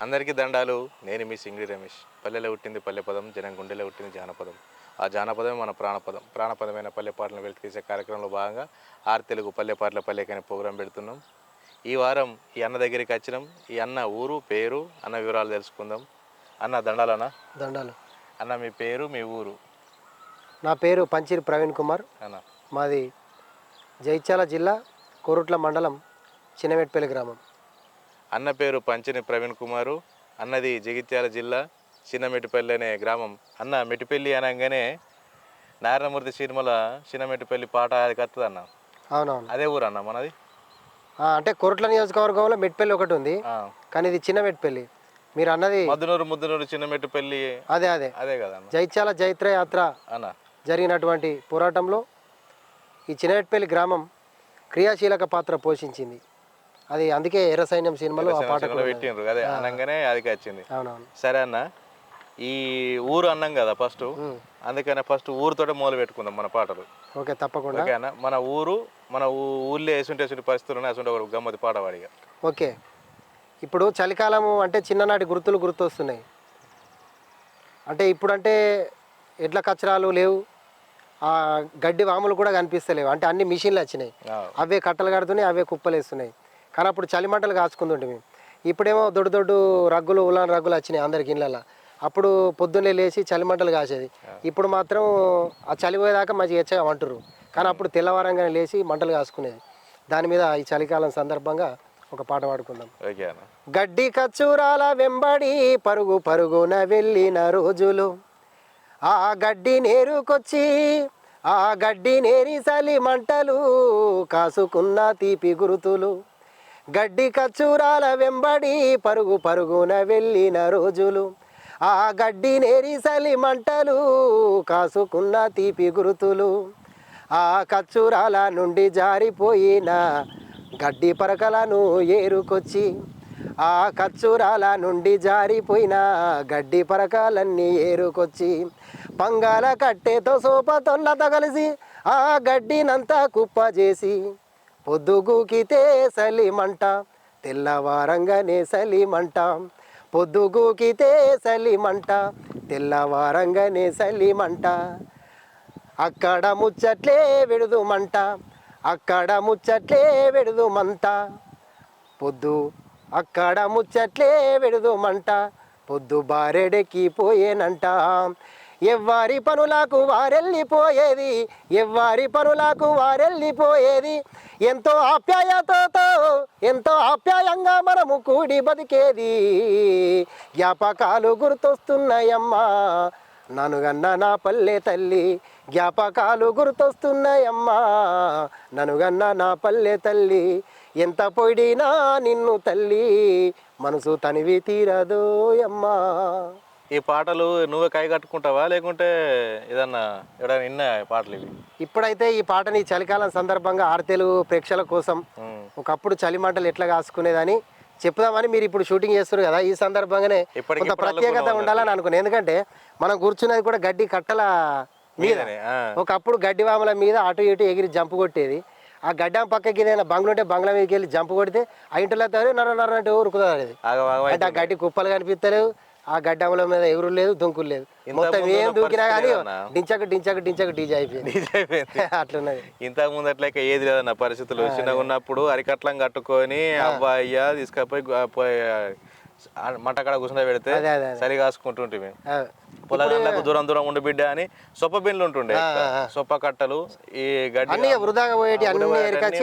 అందరికీ దండాలు. నేను మీ సింగిడి రమేష్. పల్లెలో పుట్టింది పల్లె పదం, జనం గుండెలో పుట్టింది జానపదం. ఆ జానపదమే మన ప్రాణపదం. ప్రాణపదమైన పల్లె పాటలను వెలికితీసే కార్యక్రమంలో భాగంగా ఆరు తెలుగు పల్లె పాటల పల్లెకనే ప్రోగ్రాం పెడుతున్నాం. ఈ వారం ఈ అన్న దగ్గరికి వచ్చినాం. ఈ అన్న ఊరు పేరు అన్న వివరాలు తెలుసుకుందాం. అన్న దండాలన్నా. దండాలు. అన్న మీ పేరు మీ ఊరు? నా పేరు పంచిరి ప్రవీణ్ కుమార్. అన్న మాది జైత్యాల జిల్లా కోరుట్ల మండలం చిన్నమెట్పల్లి గ్రామం. అన్న పేరు పంచిరి ప్రవీణ్ కుమారు. అన్నది జగిత్యాల జిల్లా చిన్నమెట్టిపల్లి అనే గ్రామం. అన్న మెట్టిపల్లి అనగానే నారాయణమూర్తి సినిమాల చిన్నమెట్టిపల్లి పాట అది కత్తది అన్న. అవునవును, అదే ఊరు అన్న మనది. అంటే కోరుట్ల నియోజకవర్గంలో మెట్పల్లి ఒకటి ఉంది, కానీ ఇది చిన్న మెట్పల్లి. మీరు అన్నది ముద్దునూరు చిన్నమెట్టిపల్లి. అదే అదే అదే కదా అన్న. జైత్యాల జైత్ర యాత్ర అన్న జరిగినటువంటి పోరాటంలో ఈ చిన్నమెట్పల్లి గ్రామం క్రియాశీలక పాత్ర పోషించింది. అది అందుకే ఎర్ర సైన్యం సినిమాలో ఆ పాట పెట్టిండ్రు. అదే అనగానే అది వచ్చింది. అవునవును. సరే అన్న, ఈ ఊరు అన్నాం కదా ఫస్ట్, అందుకనే ఫస్ట్ ఊరితోటే మొదలు పెట్టుకుందాం మన పాటలు. ఓకే, తప్పకుండా. ఓకే అన్న, మన ఊరు మన ఊళ్ళో ఎసుంటి పరిస్థితులు ఉన్నాయి, అసలు ఒక గమ్మతి పాట వాడిగా. ఓకే, ఇప్పుడు చలికాలము అంటే చిన్ననాటి గుర్తులు గుర్తొస్తున్నాయి. అంటే ఇప్పుడంటే ఎడ్ల కచరాలు లేవు, ఆ గడ్డి వాములు కూడా కనిపిస్తలేవు. అంటే అన్ని మిషన్లు వచ్చినాయి, అవే కట్టలు కడుతున్నాయి, అవే కుప్పలు వేస్తున్నాయి. కానీ అప్పుడు చలిమంటలు కాచుకుంటుంటే మేము. ఇప్పుడేమో దొడ్డు దొడ్డు రగ్గులు ఉలాన్ రగ్గులు వచ్చినాయి అందరికి ఇళ్ళల్లో. అప్పుడు పొద్దున్నే లేచి చలిమంటలు కాసేది. ఇప్పుడు మాత్రం ఆ చలిపోయేదాకా మంచిగా ఎచ్చగా అంటారు, కానీ అప్పుడు తెల్లవారంగానే లేచి మంటలు కాసుకునేది. దాని మీద ఈ చలికాలం సందర్భంగా ఒక పాట పాడుకుందాం. గడ్డి కచ్చూరాల వెంబడి పరుగు పరుగున వెళ్ళిన రోజులు, ఆ గడ్డి నేరుకొచ్చి ఆ గడ్డి నేరి చలి మంటలు కాసుకున్న తీపి గురుతులు. గడ్డి కచ్చూరాల వెంబడి పరుగు పరుగున వెళ్ళిన రోజులు, ఆ గడ్డి నేరి చలి మంటలు కాసుకున్న తీపి గురుతులు. ఆ కచ్చూరాల నుండి జారిపోయిన గడ్డి పరకలను ఏరుకొచ్చి, ఆ కచ్చూరాల నుండి జారిపోయిన గడ్డి పరకాలన్నీ ఏరుకొచ్చి, పంగాల కట్టెతో సోపతోళ్ళతో కలిసి ఆ గడ్డినంతా కుప్ప చేసి, పొద్దుగూకితే సలిమంట తెల్లవారంగానే సలిమంట, పొద్దుగూకితే సలిమంట తెల్లవారంగానే సలిమంట. అక్కడ ముచ్చట్లే విడుదుమంట, అక్కడ ముచ్చట్లే విడుదుమంట పొద్దు, అక్కడ ముచ్చట్లే విడుదుమంట పొద్దు బారెడెక్కిపోయేనంట. ఎవ్వారి పనులకు వారెళ్ళిపోయేది, ఎవ్వారి పనులకు వారెళ్ళిపోయేది, ఎంతో ఆప్యాయతతో ఎంతో ఆప్యాయంగా మనము కూడి బతికేది. జ్ఞాపకాలు గుర్తొస్తున్నాయమ్మా ననుగన్న నా పల్లె తల్లి, జ్ఞాపకాలు గుర్తొస్తున్నాయమ్మా ననుగన్న నా పల్లె తల్లి. ఎంత పొడినా నిన్ను తల్లి మనసు తనివి తీరదోయమ్మా. ఈ పాటలు నువ్వే కై కట్టుకుంటావా, లేకుంటే ఏదన్నా ఎవడైనా విన్నా పాటలు ఇవి? ఇప్పుడైతే ఈ పాటని చలికాలం సందర్భంగా ఆరు తెలుగు ప్రేక్షకుల కోసం ఒకప్పుడు చలి మంటలు ఎట్లా కాసుకునేదని చెప్దామని మీరు ఇప్పుడు షూటింగ్ చేస్తున్నారు కదా, ఈ సందర్భంగానే కొంత ప్రత్యేకత ఉండాలని అనుకున్నాను. ఎందుకంటే మనం కూర్చున్నది కూడా గడ్డి కట్టల మీద, ఒకప్పుడు గడ్డి వాముల మీద అటు ఇటు ఎగిరి జంపు కొట్టేది. ఆ గడ్డం పక్కకి ఏదైనా బంగ్లా ఉంటే బంగ్లా మీదకి వెళ్ళి జంపు కొడితే ఆ ఇంటిలో నర నర అంటే ఊరుకుతుంది. అంటే ఆ గడ్డి కుప్పలు కనిపిస్తలేవు, ఆ గడ్డముల మీద ఎవరు లేదు, దుంకులు లేదు, మొత్తం ఏం దూకినా కానీ డించక డించక డించక డీజే అయిపోయింది. అట్లున్నది. ఇంతకు ముందు అట్లయితే ఏది లేదన్న పరిస్థితులు. చిన్నగా ఉన్నప్పుడు అరికట్లం కట్టుకొని అబ్బాయ్య తీసుకపోయి మంటకాడ కూర్చుంటే పెడితే సరి కాసుకుంటుంటే పొలాలకు దూరం దూరం ఉండి బిడ్డ అని సొప్ప బిన్లు ఉంటుండే, సొప్ప కట్టలు, ఈ గడ్డి అన్ని వృధాగా పోయేటి అన్ని ఎరికొచ్చి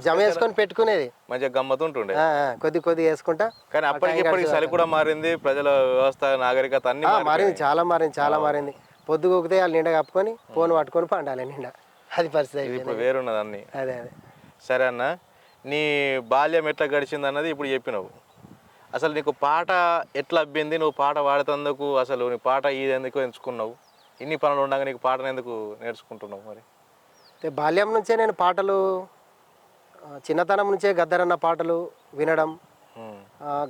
జమ వేసుకొని పెట్టుకునేది. మంచిగా గమ్మత్ ఉంటుండే, కొద్ది కొద్ది వేసుకుంటా. కానీ అప్పటికి ఇప్పటికి చలి కూడా మారింది, ప్రజల వ్యవస్థ నాగరికత అన్ని మారింది, చాలా మారింది, చాలా మారింది. పొద్దు కూకితే వాళ్ళు నిండా కప్పుకొని ఫోన్ పట్టుకొని పండాలి నిండా, అది పరిస్థితి. ఇప్పుడు వేరున్నది అన్ని. అదే అదే. సరే అన్న, నీ బాల్యం ఎట్లా గడిచింది అన్నది ఇప్పుడు చెప్పినావు. అసలు నీకు పాట ఎట్లా అబ్బింది, నువ్వు పాట పాడుతందుకు అసలు నీ పాట ఇది ఎందుకు ఎంచుకున్నావు, ఇన్ని పనులు ఉండగా నీకు పాటను ఎందుకు నేర్చుకుంటున్నావు? మరి బాల్యం నుంచే నేను పాటలు, చిన్నతనం నుంచే గద్దరన్న పాటలు వినడం,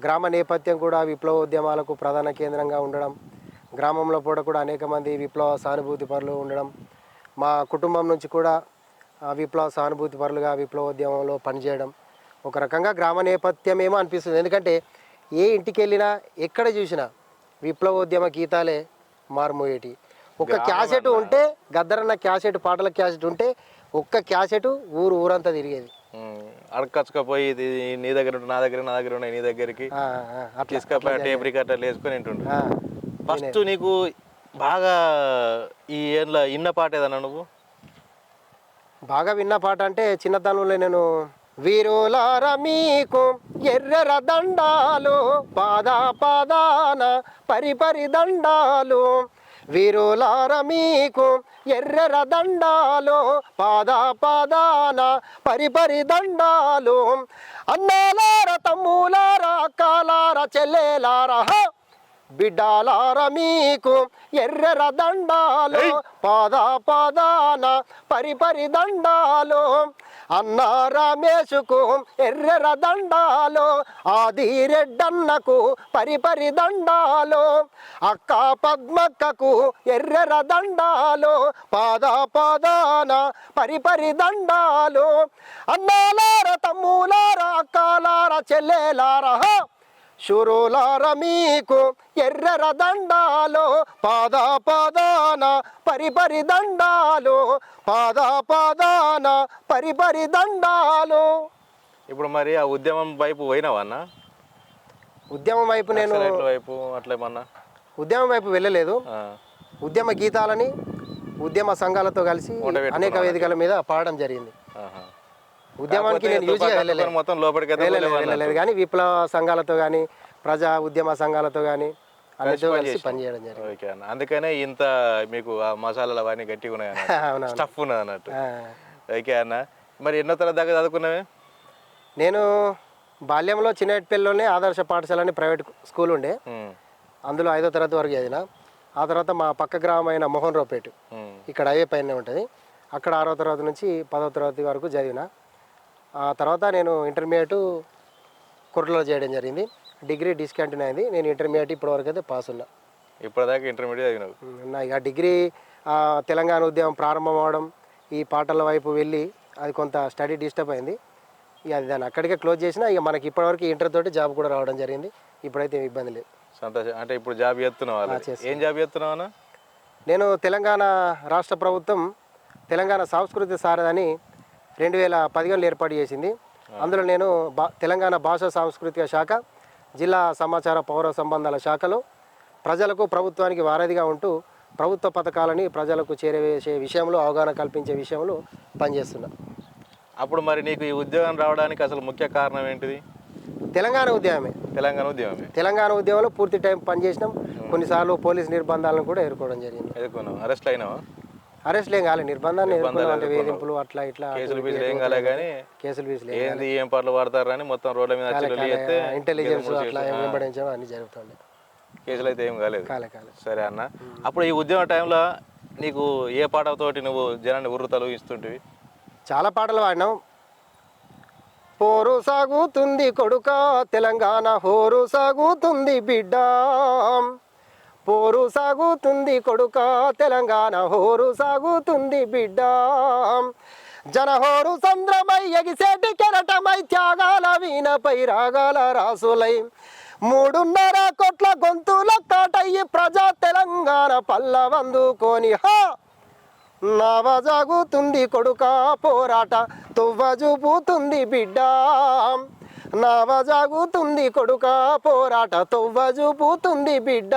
గ్రామ నేపథ్యం కూడా విప్లవోద్యమాలకు ప్రధాన కేంద్రంగా ఉండడం, గ్రామంలో కూడా అనేక మంది విప్లవ సానుభూతి పరులు ఉండడం, మా కుటుంబం నుంచి కూడా విప్లవ సానుభూతి పరులుగా విప్లవోద్యమంలో పనిచేయడం, ఒక రకంగా గ్రామ నేపథ్యం ఏమో అనిపిస్తుంది. ఎందుకంటే ఏ ఇంటికి వెళ్ళినా ఎక్కడ చూసినా విప్లవోద్యమ గీతాలే మారుమోయేటి. ఒక్క క్యాసెట్ ఉంటే గద్దరన్న క్యాసెట్ పాటల క్యాసెట్ ఉంటే ఒక్క క్యాసెట్ ఊరంతా తిరిగేది. అడకచ్చుకపోయి ఇది నీ దగ్గర ఉంటే నా దగ్గర, నా దగ్గర ఉన్నాయి నీ దగ్గరికి తీసుకపోయి టేప్ రికార్డర్లు వేసుకొని వింటుండే. ఫస్ట్ నీకు బాగా ఈ ఏళ్ళ ఇన్న పాట ఏదన్నా నువ్వు బాగా విన్న పాట అంటే చిన్నతనంలో నేను వీరులార మీకు ఎర్రెర దండాలు పాదాన పరిపరి దండాలు, వీరులార మీకు ఎర్రెర దండాలు పాదాన పరిపరి దండాలు, అన్నాలార తమ్ములార అక్కలార చెల్లెలార బిడ్డాలార మీకు ఎర్రెర దండాలు పాదాన పరిపరి దండాలు, అన్న రమేషుకు ఎర్రెర దండాలు ఆదిరెడ్డన్నకు పరిపరి దండాలు, అక్క పద్మక్కకు ఎర్రెర దండాలు పాదాన పరిపరి దండాలు, అన్నాలార తమ్ములార అక్కలార చెల్లెలార శూరులార మీకు ఎర్రెర దండాలు పాదాన పరిపరి దండాలు పాదాన పరిపరి దండాలు. ఇప్పుడు మరి ఆ ఉద్యమం వైపు పోయినావా అన్న? ఉద్యమం వైపు నేను వైపు అట్లేమన్నా ఉద్యమం వైపు వెళ్ళలేదు. ఉద్యమ గీతాలని ఉద్యమ సంఘాలతో కలిసి అనేక వేదికల మీద పాడడం జరిగింది. ఉద్యమానికి నేను యూజ్గా వెళ్ళలేదు కానీ విప్లవ సంఘాలతో కానీ ప్రజా ఉద్యమ సంఘాలతో కానీ అన్నిటితో కలిసి పనిచేయడం జరిగింది. అందుకనే ఇంత మీకు ఆ మసాలాలు అవన్నీ గట్టిగా ఉన్నాయి, స్టఫ్ ఉన్నది అన్నట్టు. ఓకే అన్న, మరి ఎన్నో తరగతి దాకా చదువుకున్నావే? నేను బాల్యంలో చిన్నపల్లిలోనే ఆదర్శ పాఠశాల అని ప్రైవేట్ స్కూల్ ఉండే, అందులో 5వ తరగతి వరకు చదివిన. ఆ తర్వాత మా పక్క గ్రామం అయిన మోహన్ రావుపేట ఇక్కడ హైవే పైన ఉంటుంది, అక్కడ 6వ తరగతి నుంచి 10వ తరగతి వరకు చదివిన. ఆ తర్వాత నేను ఇంటర్మీడియట్ కుర్రలో చేయడం జరిగింది. డిగ్రీ డిస్కంటిన్యూ అయింది. నేను ఇంటర్మీడియట్ ఇప్పటివరకు అయితే పాస్ ఉన్నా. ఇప్పటిదాకా ఇంటర్మీడియట్ చదివినావు? ఉన్నా. ఇక డిగ్రీ తెలంగాణ ఉద్యమం ప్రారంభం అవడం, ఈ పాటల వైపు వెళ్ళి అది కొంత స్టడీ డిస్టర్బ్ అయింది. ఇక అది దాన్ని అక్కడికే క్లోజ్ చేసిన. ఇక మనకి ఇప్పటివరకు ఇంటర్ తోటి జాబ్ కూడా రావడం జరిగింది. ఇప్పుడైతే ఇబ్బంది లేదు. సంతోషం. అంటే ఇప్పుడు జాబ్ చేస్తున్నావా? ఏం జాబ్ చేస్తున్నావు అన్న? నేను తెలంగాణ రాష్ట్ర ప్రభుత్వం తెలంగాణ సాంస్కృతిక సారథి 2015లో ఏర్పాటు చేసింది. అందులో నేను తెలంగాణ భాషా సాంస్కృతిక శాఖ, జిల్లా సమాచార పౌర సంబంధాల శాఖలో ప్రజలకు ప్రభుత్వానికి వారధిగా ఉంటూ ప్రభుత్వ పథకాలని ప్రజలకు చేరవేసే విషయంలో అవగాహన కల్పించే విషయంలో పనిచేస్తున్నా. అప్పుడు మరి నీకు ఈ ఉద్యోగం రావడానికి అసలు ముఖ్య కారణం ఏంటిది? తెలంగాణ ఉద్యమమే. తెలంగాణ ఉద్యమంలో పూర్తి టైం పనిచేసినాం. కొన్నిసార్లు పోలీస్ నిర్బంధాలను కూడా ఎదుర్కోవడం జరిగింది. అరెస్ట్ అయినావా? అరెస్ట్ ఏం కాలే, నిర్బంధాన్ని ఎదుర్కొన్నాం. వేధింపులు అట్లా ఇట్లా కేసులు ఏం కాలే కానీ ఏం పాటలు పాడతారు అని మొత్తం రోడ్ల మీద ఇంటెలిజెన్స్ అట్లా వెంబడించడం అన్ని జరుగుతుంది. కేసులు అయితే ఏం కాలేదు. సరే అన్న, అప్పుడు ఈ ఉద్యమ టైంలో నీకు ఏ పాటతోటి నువ్వు జనాన్ని ఉర్రుతలు ఇస్తుంటివి? చాలా పాటలు పాడినాం. పోరు సాగుతుంది కొడుక తెలంగాణ, హోరు సాగుతుంది బిడ్డ, పోరు సాగుతుంది కొడుక తెలంగాణ, హోరు సాగుతుంది బిడ్డ, జనహోరు సంద్రమై ఎగిసేటి కెరటమై త్యాగాల వీణపై రాగాల రాసులై 3.5 కోట్ల గొంతుల కాటయ్యి ప్రజా తెలంగాణ పల్లవందుకొని నావ జాగుతుంది కొడుక పోరాట తువ్వ చూపుతుంది బిడ్డ, నావ జాగుతుంది కొడుక పోరాట తువ్వ చూపుతుంది బిడ్డ,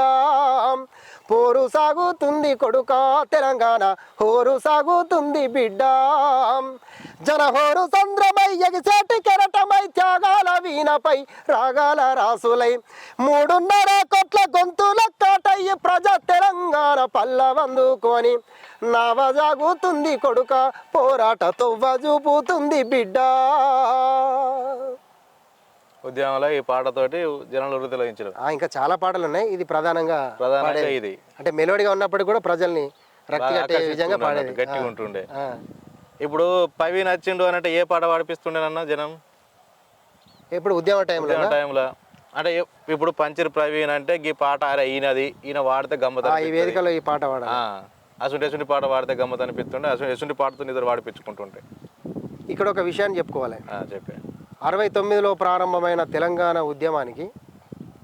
పోరు సాగుతుంది కొడుక తెలంగాణ, హోరు సాగుతుంది బిడ్డ, జనహోరు సంద్రమై ఎగిసేటి కెరటమై త్యాగాల వీణపై రాగాల రాసులై 3.5 కోట్ల గొంతుల కాటయ్యి ప్రజా తెలంగాణ పల్లవందుకొని నావ జాగుతుంది కొడుక పోరాట తొవ్వ చూపుతుంది బిడ్డ. ఉద్యమంలో ఈ పాటతోటి జనాలు వృత్తిలోంచారు. ఇంకా చాలా పాటలు ఉన్నాయి. ఇది ప్రధానంగా ఇది అంటే మెలోడీగా ఉన్నప్పటికీ కూడా ప్రజల్ని రక్తి కట్టే విధంగా పాడేది, గట్టిగా ఉంటుండే. ఇప్పుడు పవి నచ్చిండు అని అంటే ఏ పాట పాడిపిస్తుండేనన్న జనం? ఇప్పుడు ఉద్యమ టైంలో అంటే ఇప్పుడు పంచర్ ప్రవీణ్ అంటే ఈ పాట అరే ఈయన వాడితే గమ్మత, ఈ వేదికలో ఈ పాట వాడాలి, ఎసుంటి పాట వాడితే గమ్మత అనిపిస్తుండే, ఎసుంటి పాటతో నిద్ర వాడిపించుకుంటుంటే. ఇక్కడ ఒక విషయాన్ని చెప్పుకోవాలి. చెప్పే 69లో ప్రారంభమైన తెలంగాణ ఉద్యమానికి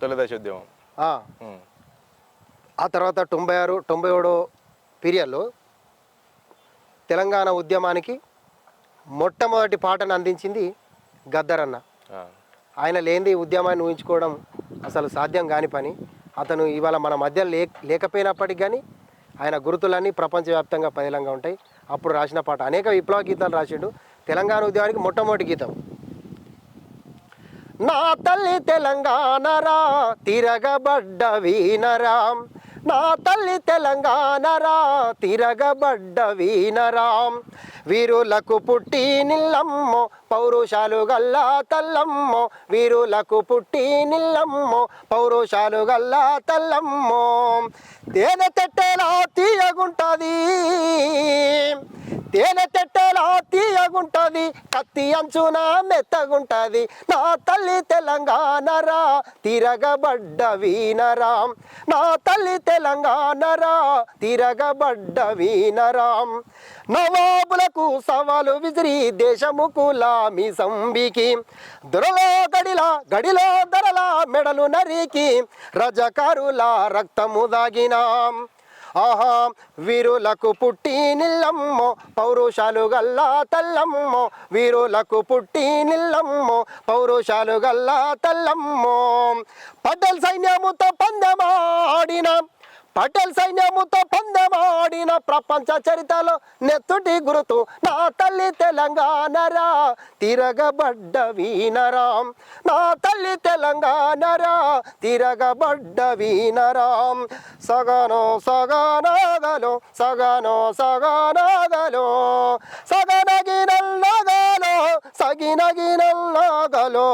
తొలిదశ ఉద్యమం. ఆ. ఆ తర్వాత 96, 97 పీరియడ్లో తెలంగాణ ఉద్యమానికి మొట్టమొదటి పాటను అందించింది గద్దరన్న. ఆయన లేనిది ఉద్యమాన్ని ఊహించుకోవడం అసలు సాధ్యం కాని పని. అతను ఇవాళ మన మధ్య లేకపోయినప్పటికీ కానీ ఆయన గుర్తులన్నీ ప్రపంచవ్యాప్తంగా పదిలంగా ఉంటాయి. అప్పుడు రాసిన పాట అనేక విప్లవ గీతాలు రాసిండు. తెలంగాణ ఉద్యమానికి మొట్టమొదటి గీతం నా తల్లి తెలంగాణరా తిరగబడ్డ వీనరాం, నా తల్లి తెలంగాణరా తిరగబడ్డ వీనరాం, వీరులకు పుట్టి నిల్లమ్మో పౌరుషాలు గల్లా తల్లమ్మో, వీరులకు పుట్టి నిల్లమ్మో పౌరుషాలు గల్లా తల్లమ్మో, తేనె తెట్టేలా తీయగుంటది, తేనె తెట్టేలా తీయగుంటది, కత్తి అంచున మెత్తగుంటది, నా తల్లి తెలంగాణరా తిరగబడ్డ వీనరాం, నా తల్లి తెలంగాణరా తిరగబడ్డ వీనరాం, నవాబులకు సవాలు విసిరి దేశముకు లామి సంబికి, దొరలో గడిలో ధరల మెడలు నరికి రజకారుల రక్తము దాగినాం, ఆహా వీరులకు పుట్టి నిల్లమ్మో పౌరుషాలు గల్లా తల్లమ్మో, వీరులకు పుట్టి నిల్లమ్మో పౌరుషాలు గల్లా తల్లమ్మో, పటేల్ సైన్యముతో పందెమాడిన, పటేల్ సైన్యముతో పందెమాడిన ప్రపంచ చరిత్రలో నెత్తుటి గురుతు నా తల్లి తెలంగాణరా తిరగబడ్డ వీనరాం, నా తల్లి తెలంగాణరా తిరగబడ్డ వీనరాం, సగనో సగనగలో సగనో సగనగలో సగనగినల్లగలో సగినగినల్లగలో.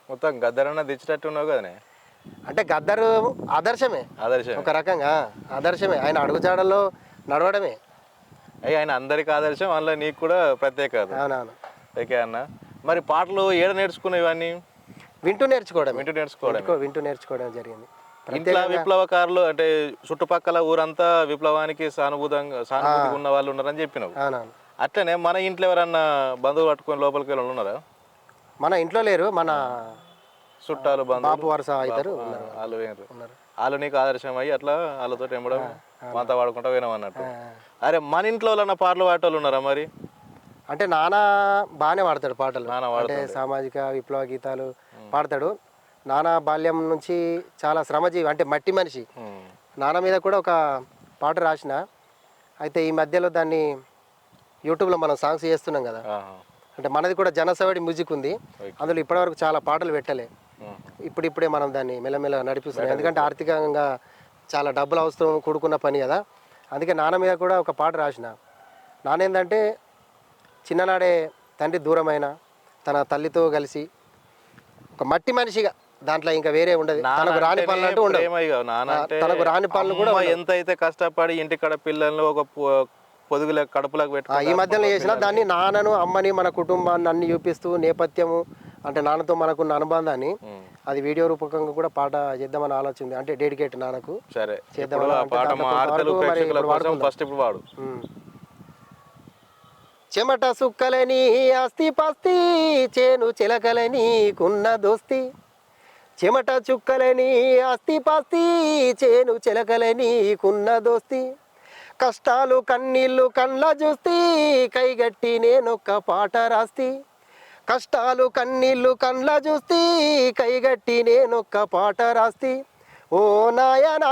మొత్తం గద్దరన్న తెచ్చినట్టున్నావు కదనే. అంటే గద్దరు ఆదర్శమే, ఒక రకంగా ఆదర్శమే. ఆయన అడుగుజాడల్లో నడవడమే ఆయన అందరికి ఆదర్శం, అందులో నీకు కూడా ప్రత్యేకత. అవునవును. ఓకే అన్న, మరి పాటలు ఏడ నేర్చుకున్నావు ఇవన్నీ? వింటూ నేర్చుకోవడం, వింటూ నేర్చుకోవడం జరిగింది. ఇంట్లో విప్లవకారులు అంటే చుట్టుపక్కల ఊరంతా విప్లవానికి సానుభూతి ఉన్న వాళ్ళు ఉన్నారని చెప్పినావు. అవునవును. అట్లనే మన ఇంట్లో ఎవరన్నా బంధువులు పట్టుకొని లోపలికి వెళ్ళి ఉన్నారా? మన ఇంట్లో లేరు, మన చుట్టాలు బాపు వరుస అవుతారు, వాళ్ళు నీకు ఆదర్శం అయ్యి అట్లా వాళ్ళతో ఎంబడం మాతో వాడుకుంటా పోయినాం అన్నట్టు. అరే మన ఇంట్లో వాళ్ళన్న పాటలు పాడేటోళ్ళు ఉన్నారా మరి? అంటే నాన్న బాగానే పాడతాడు పాటలు, అంటే సామాజిక విప్లవ గీతాలు పాడతాడు. నాన్న బాల్యం నుంచి చాలా శ్రమజీవి, అంటే మట్టి మనిషి. నాన్న మీద కూడా ఒక పాట రాసిన, అయితే ఈ మధ్యలో దాన్ని యూట్యూబ్లో మనం సాంగ్స్ చేస్తున్నాం కదా, అంటే మనది కూడా జనసవడి మ్యూజిక్ ఉంది, అందులో ఇప్పటివరకు చాలా పాటలు పెట్టలే. ఇప్పుడిప్పుడే మనం దాన్ని మెల్లమెల్ల నడిపిస్తున్నాం, ఎందుకంటే ఆర్థికంగా చాలా డబ్బులు అవసరం కూడుకున్న పని కదా. అందుకే నాన్న మీద కూడా ఒక పాట రాసిన. నాన్న ఏంటంటే చిన్ననాడే తండ్రి దూరమైన తన తల్లితో కలిసి ఒక మట్టి మనిషిగా, దాంట్లో ఇంకా వేరే ఉండదు, తనకు రాని పనులు అంటూ ఉండదు, తనకు రాని పనులు కూడా ఎంత అయితే కష్టపడి ఇంటికాడ పిల్లల్ని ఒక పొదుగుల కడుపులకు పెట్టు ఈ మధ్యలో చేసిన దాన్ని నాన్నను అమ్మని మన కుటుంబాన్ని అన్ని చూపిస్తూ నేపథ్యము, అంటే నాన్నతో మనకున్న అనుబంధాన్ని అది వీడియో రూపకంగా కూడా పాట చేద్దామని ఆలోచన ఉంది, అంటే డెడికేట్ నాన్నకు. సరే చేద్దామని. చెమట సుక్కలని ఆస్తి పాస్తి చేను చిలకలని కున్న దోస్తి, చెమట చుక్కలని ఆస్తి పాస్తి చేను చిలకలని కున్న దోస్తి, కష్టాలు కన్నీళ్ళు కళ్ళ చూస్తి కైగట్టి నేనొక్క పాట రాస్తి, కష్టాలు కన్నీళ్ళు కళ్ళ చూస్తి కైగట్టి నేనొక్క పాట రాస్తి, ఓ నాయనా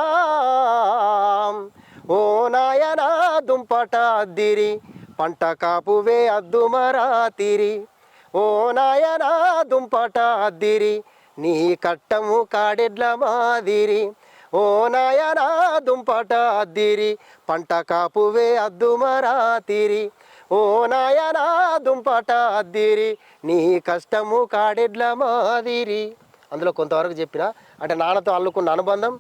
ఓ నాయనా దుంపట అద్దిరి పంట కాపువే అద్దుమరా తీరి, ఓ నాయనా దుంపట అద్దిరి నీ కట్టము కాడెడ్ల మాదిరి, ఓ నాయనా దుంపట అద్దిరి పంట కాపువే అద్దుమరా తీరి, ఓ నాయనా దుంపట అద్దిరి నీ కష్టము కాడెడ్ల మాదిరి. అందులో కొంతవరకు చెప్పిన, అంటే నాన్నతో అల్లుకున్న అనుబంధం,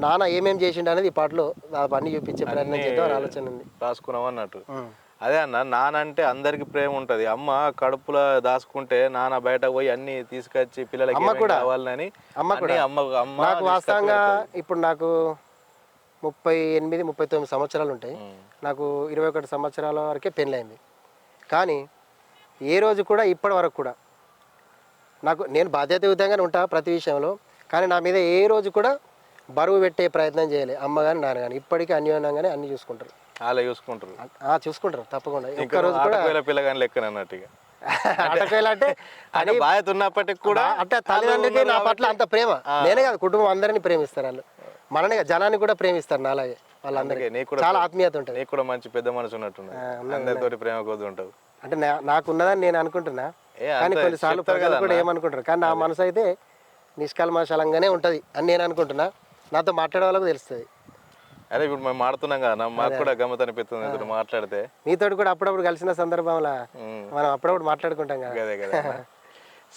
నాన్న ఏమేం చేసిండు అనేది ఈ పాటలో అవన్నీ చూపించే ప్రయత్నం చేద్దాం ఆలోచన ఉంది. రాసుకున్నాం అన్నట్టు. అదే అన్న, నాన్న అంటే అందరికి ప్రేమ ఉంటుంది. అమ్మ కడుపులో దాచుకుంటే నాన్న బయటకు పోయి అన్ని తీసుకొచ్చి పిల్లలకి కావాలని. నాకు వాస్తవంగా ఇప్పుడు నాకు 38, 39 సంవత్సరాలు ఉంటాయి. నాకు 21 సంవత్సరాల వరకే పెళ్ళైంది. కానీ ఏ రోజు కూడా ఇప్పటి వరకు కూడా నేను బాధ్యతాయుతంగానే ఉంటా ప్రతి విషయంలో, కానీ నా మీద ఏ రోజు కూడా బరువు పెట్టే ప్రయత్నం చేయలే అమ్మ కానీ నాన్న కానీ. ఇప్పటికీ అన్యోన్యంగానే అన్ని చూసుకుంటారు. అలా చూసుకుంటారు. చూసుకుంటారు తప్పకుండా. ఒక్క రోజు కూడా పిల్లగాని లెక్కన అన్నట్టుగా ఆటకేయాలి అంటే అది బాధ్యత ఉన్నప్పటికి కూడా అంటే తల్లిదండ్రులకి నా పట్ల అంత ప్రేమ. నేనే కాదు, కుటుంబం అందరినీ ప్రేమిస్తారు వాళ్ళు. మననే జనాన్ని కూడా ప్రేమిస్తారు నాలాగే. వాళ్ళందరికీ చాలా ఆత్మీయత ఉంటుంది. నీకు కూడా మంచి పెద్ద మనసు ఉన్నట్టుంది, అందరితోటి ప్రేమ కొద్ది ఉంటావు. అంటే నాకున్నదని నేను అనుకుంటున్నా, కానీ కొన్నిసార్లు ప్రజలు కూడా ఏమనుకుంటారు. కానీ నా మనసు అయితే నిష్కల్మషలంగానే ఉంటుంది అని నేను అనుకుంటున్నా. నాతో మాట్లాడే వాళ్ళకు తెలుస్తుంది. అదే ఇప్పుడు మేము మాడుతున్నాం కదా, మాకు కూడా గమ్మత్ అనిపిస్తుంది మాట్లాడితే. మీతో కూడా అప్పుడప్పుడు కలిసిన సందర్భంలో మనం అప్పుడప్పుడు మాట్లాడుకుంటాం కదా. అదే కదా.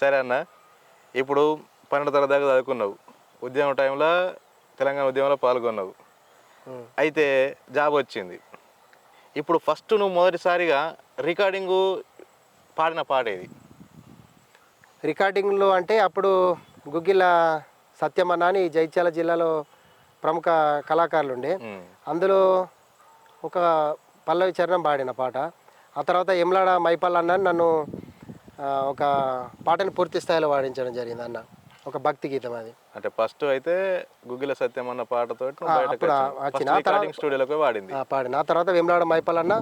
సరే అన్న, ఇప్పుడు 12వ తరగతి దాకా చదువుకున్నావు, ఉద్యమం టైంలో తెలంగాణ ఉద్యమంలో పాల్గొన్నావు, అయితే జాబ్ వచ్చింది. ఇప్పుడు ఫస్ట్ నువ్వు మొదటిసారిగా రికార్డింగు పాడిన పాట ఏది? రికార్డింగ్లో అంటే అప్పుడు గుగ్గిల సత్యమన్న అని జైత్యాల జిల్లాలో ప్రముఖ కళాకారులు ఉండే, అందులో ఒక పల్లవి చరణం పాడిన పాట. ఆ తర్వాత ఎమ్లాడ మైపల్ అన్న నన్ను ఒక పాటని పూర్తి స్థాయిలో పాడించడం జరిగింది అన్న, ఒక భక్తి గీతం అది. అంటే ఫస్ట్ అయితే గుగ్గిల సత్యం అన్న పాటతో స్టూడియోలోకి పాడింది. పాడిన ఆ తర్వాత ఎమ్లాడ మైపల్ అన్న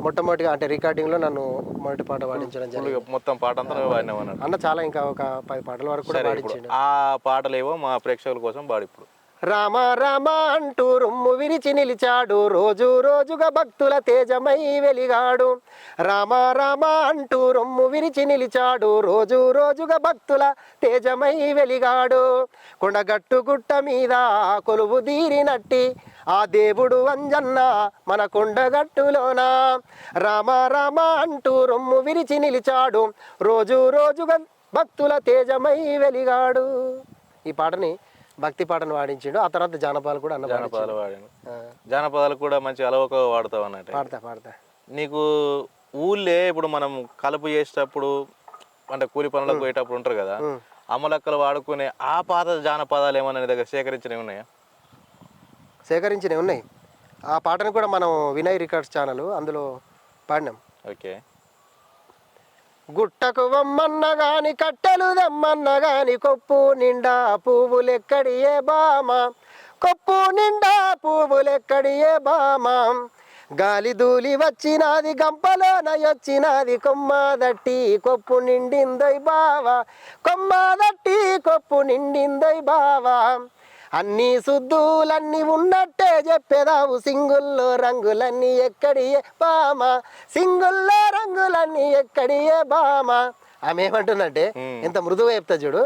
మొట్టమొదటిగా అంటే రికార్డింగ్లో నన్ను మొదటి పాట పాడించడం జరిగింది. మొత్తం పాట అంతా పాడినావు అన్న. చాలా ఇంకా ఒక 10 పాటల వరకు కూడా పాడించాడు. ఆ పాటలేవో మా ప్రేక్షకుల కోసం పాడి. ఇప్పుడు రామ రామ అంటూ రొమ్ము విరిచి నిలిచాడు, రోజు రోజుగా భక్తుల తేజమై వెలిగాడు. రామ రామ అంటూ రొమ్ము విరిచి నిలిచాడు, రోజు రోజుగా భక్తుల తేజమై వెలిగాడు. కొండగట్టు గుట్ట మీద కొలువు తీరినట్టి ఆ దేవుడు అంజన్న మన కొండగట్టులోన. రామ రామ అంటూ రొమ్ము విరిచి నిలిచాడు, రోజు రోజుగా భక్తుల తేజమై వెలిగాడు. ఈ పాటని భక్తి పాటను వాడించాడు. ఆ తర్వాత జానపదాలు కూడా జానపదాలు వాడాను. జానపదాలు కూడా మంచి అలవక వాడతావు అన్నట్టు. పాడతా. నీకు ఊళ్ళే ఇప్పుడు మనం కలుపు చేసేటప్పుడు అంటే కూలి పనులకు పోయేటప్పుడు ఉంటారు కదా, అమ్మలక్కలు వాడుకునే ఆ పాత జానపదాలు ఏమన్నా నీ దగ్గర సేకరించినవి ఉన్నాయా? సేకరించినవి ఉన్నాయి. ఆ పాటను కూడా మనం వినయ్ రికార్డ్స్ ఛానల్ అందులో పాడినాం. ఓకే. గుట్టకు వమ్మన్న గాని కట్టెలు దమ్మన్న గాని కొప్పు నిండా పువ్వులెక్కడియే బామ, కొప్పు నిండా పువ్వులెక్కడియే బామ. గాలి దూలి వచ్చినాది గంపలోన వచ్చినాది, కొమ్మ దట్టి కొప్పు నిండిందోయ్ బావా, కొమ్మ దట్టి కొప్పు నిండిందోయ్ బావా. అన్ని శుద్ధులన్నీ ఉన్నట్టే చెప్పేదావు, సింగుల్లో రంగులన్నీ ఎక్కడియే బామ, సింగుల్లో రంగులన్నీ ఎక్కడియే బామ. ఆమె ఏమంటుందంటే ఎంత మృదువుగా చెప్తా చూడు.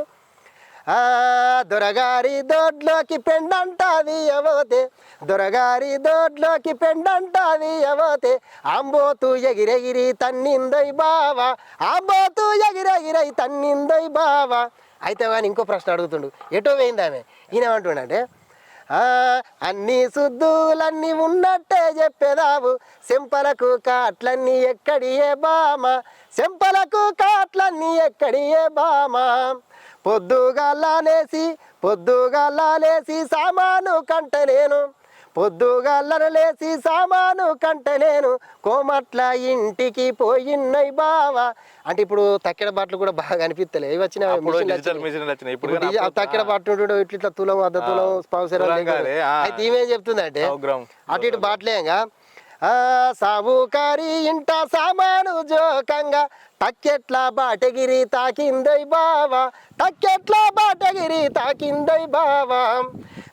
దొరగారి దొడ్లోకి పెండంటాది అవోతే, దొరగారి దొడ్లోకి పెండంటాది అవోతే, ఆంబోతు ఎగిరెగిరి తన్నిందోయ్ బావా, ఆంబోతు ఎగిరెగిరై తన్నిందోయ్ బావా. అయితే కానీ ఇంకో ప్రశ్న అడుగుతుండు, ఎటో పోయింది ఆమె. ఈయన ఏమంటుండే, అన్ని శుద్ధులన్నీ ఉన్నట్టే చెప్పేదావు, సెంపలకు కాట్లన్నీ ఎక్కడియే బామ, సెంపలకు కాట్లన్నీ ఎక్కడియే బామ. పొద్దుగాలేసి సామాను కంట నేను, పొద్దుగాలేసి సామాను కంట నేను, కోమట్ల ఇంటికి పోయిన్నై బావా. అంటే ఇప్పుడు తక్కెడ బాటలు కూడా బాగా అనిపిస్తలే, ఇవి వచ్చిన తక్కెడ బాటలు ఇట్లా తులం అర్ధ తులం స్పాన్సర్. అయితే ఈమెం చెప్తుందంటే అటు ఇటు బాటలేగా, సావుకారి ఇంట సామాను జోకంగా, తక్కెట్ల బాటగిరి తాకిందోయ్ బావా, తక్కెట్ల బాటగిరి తాకిందోయ్ బావా.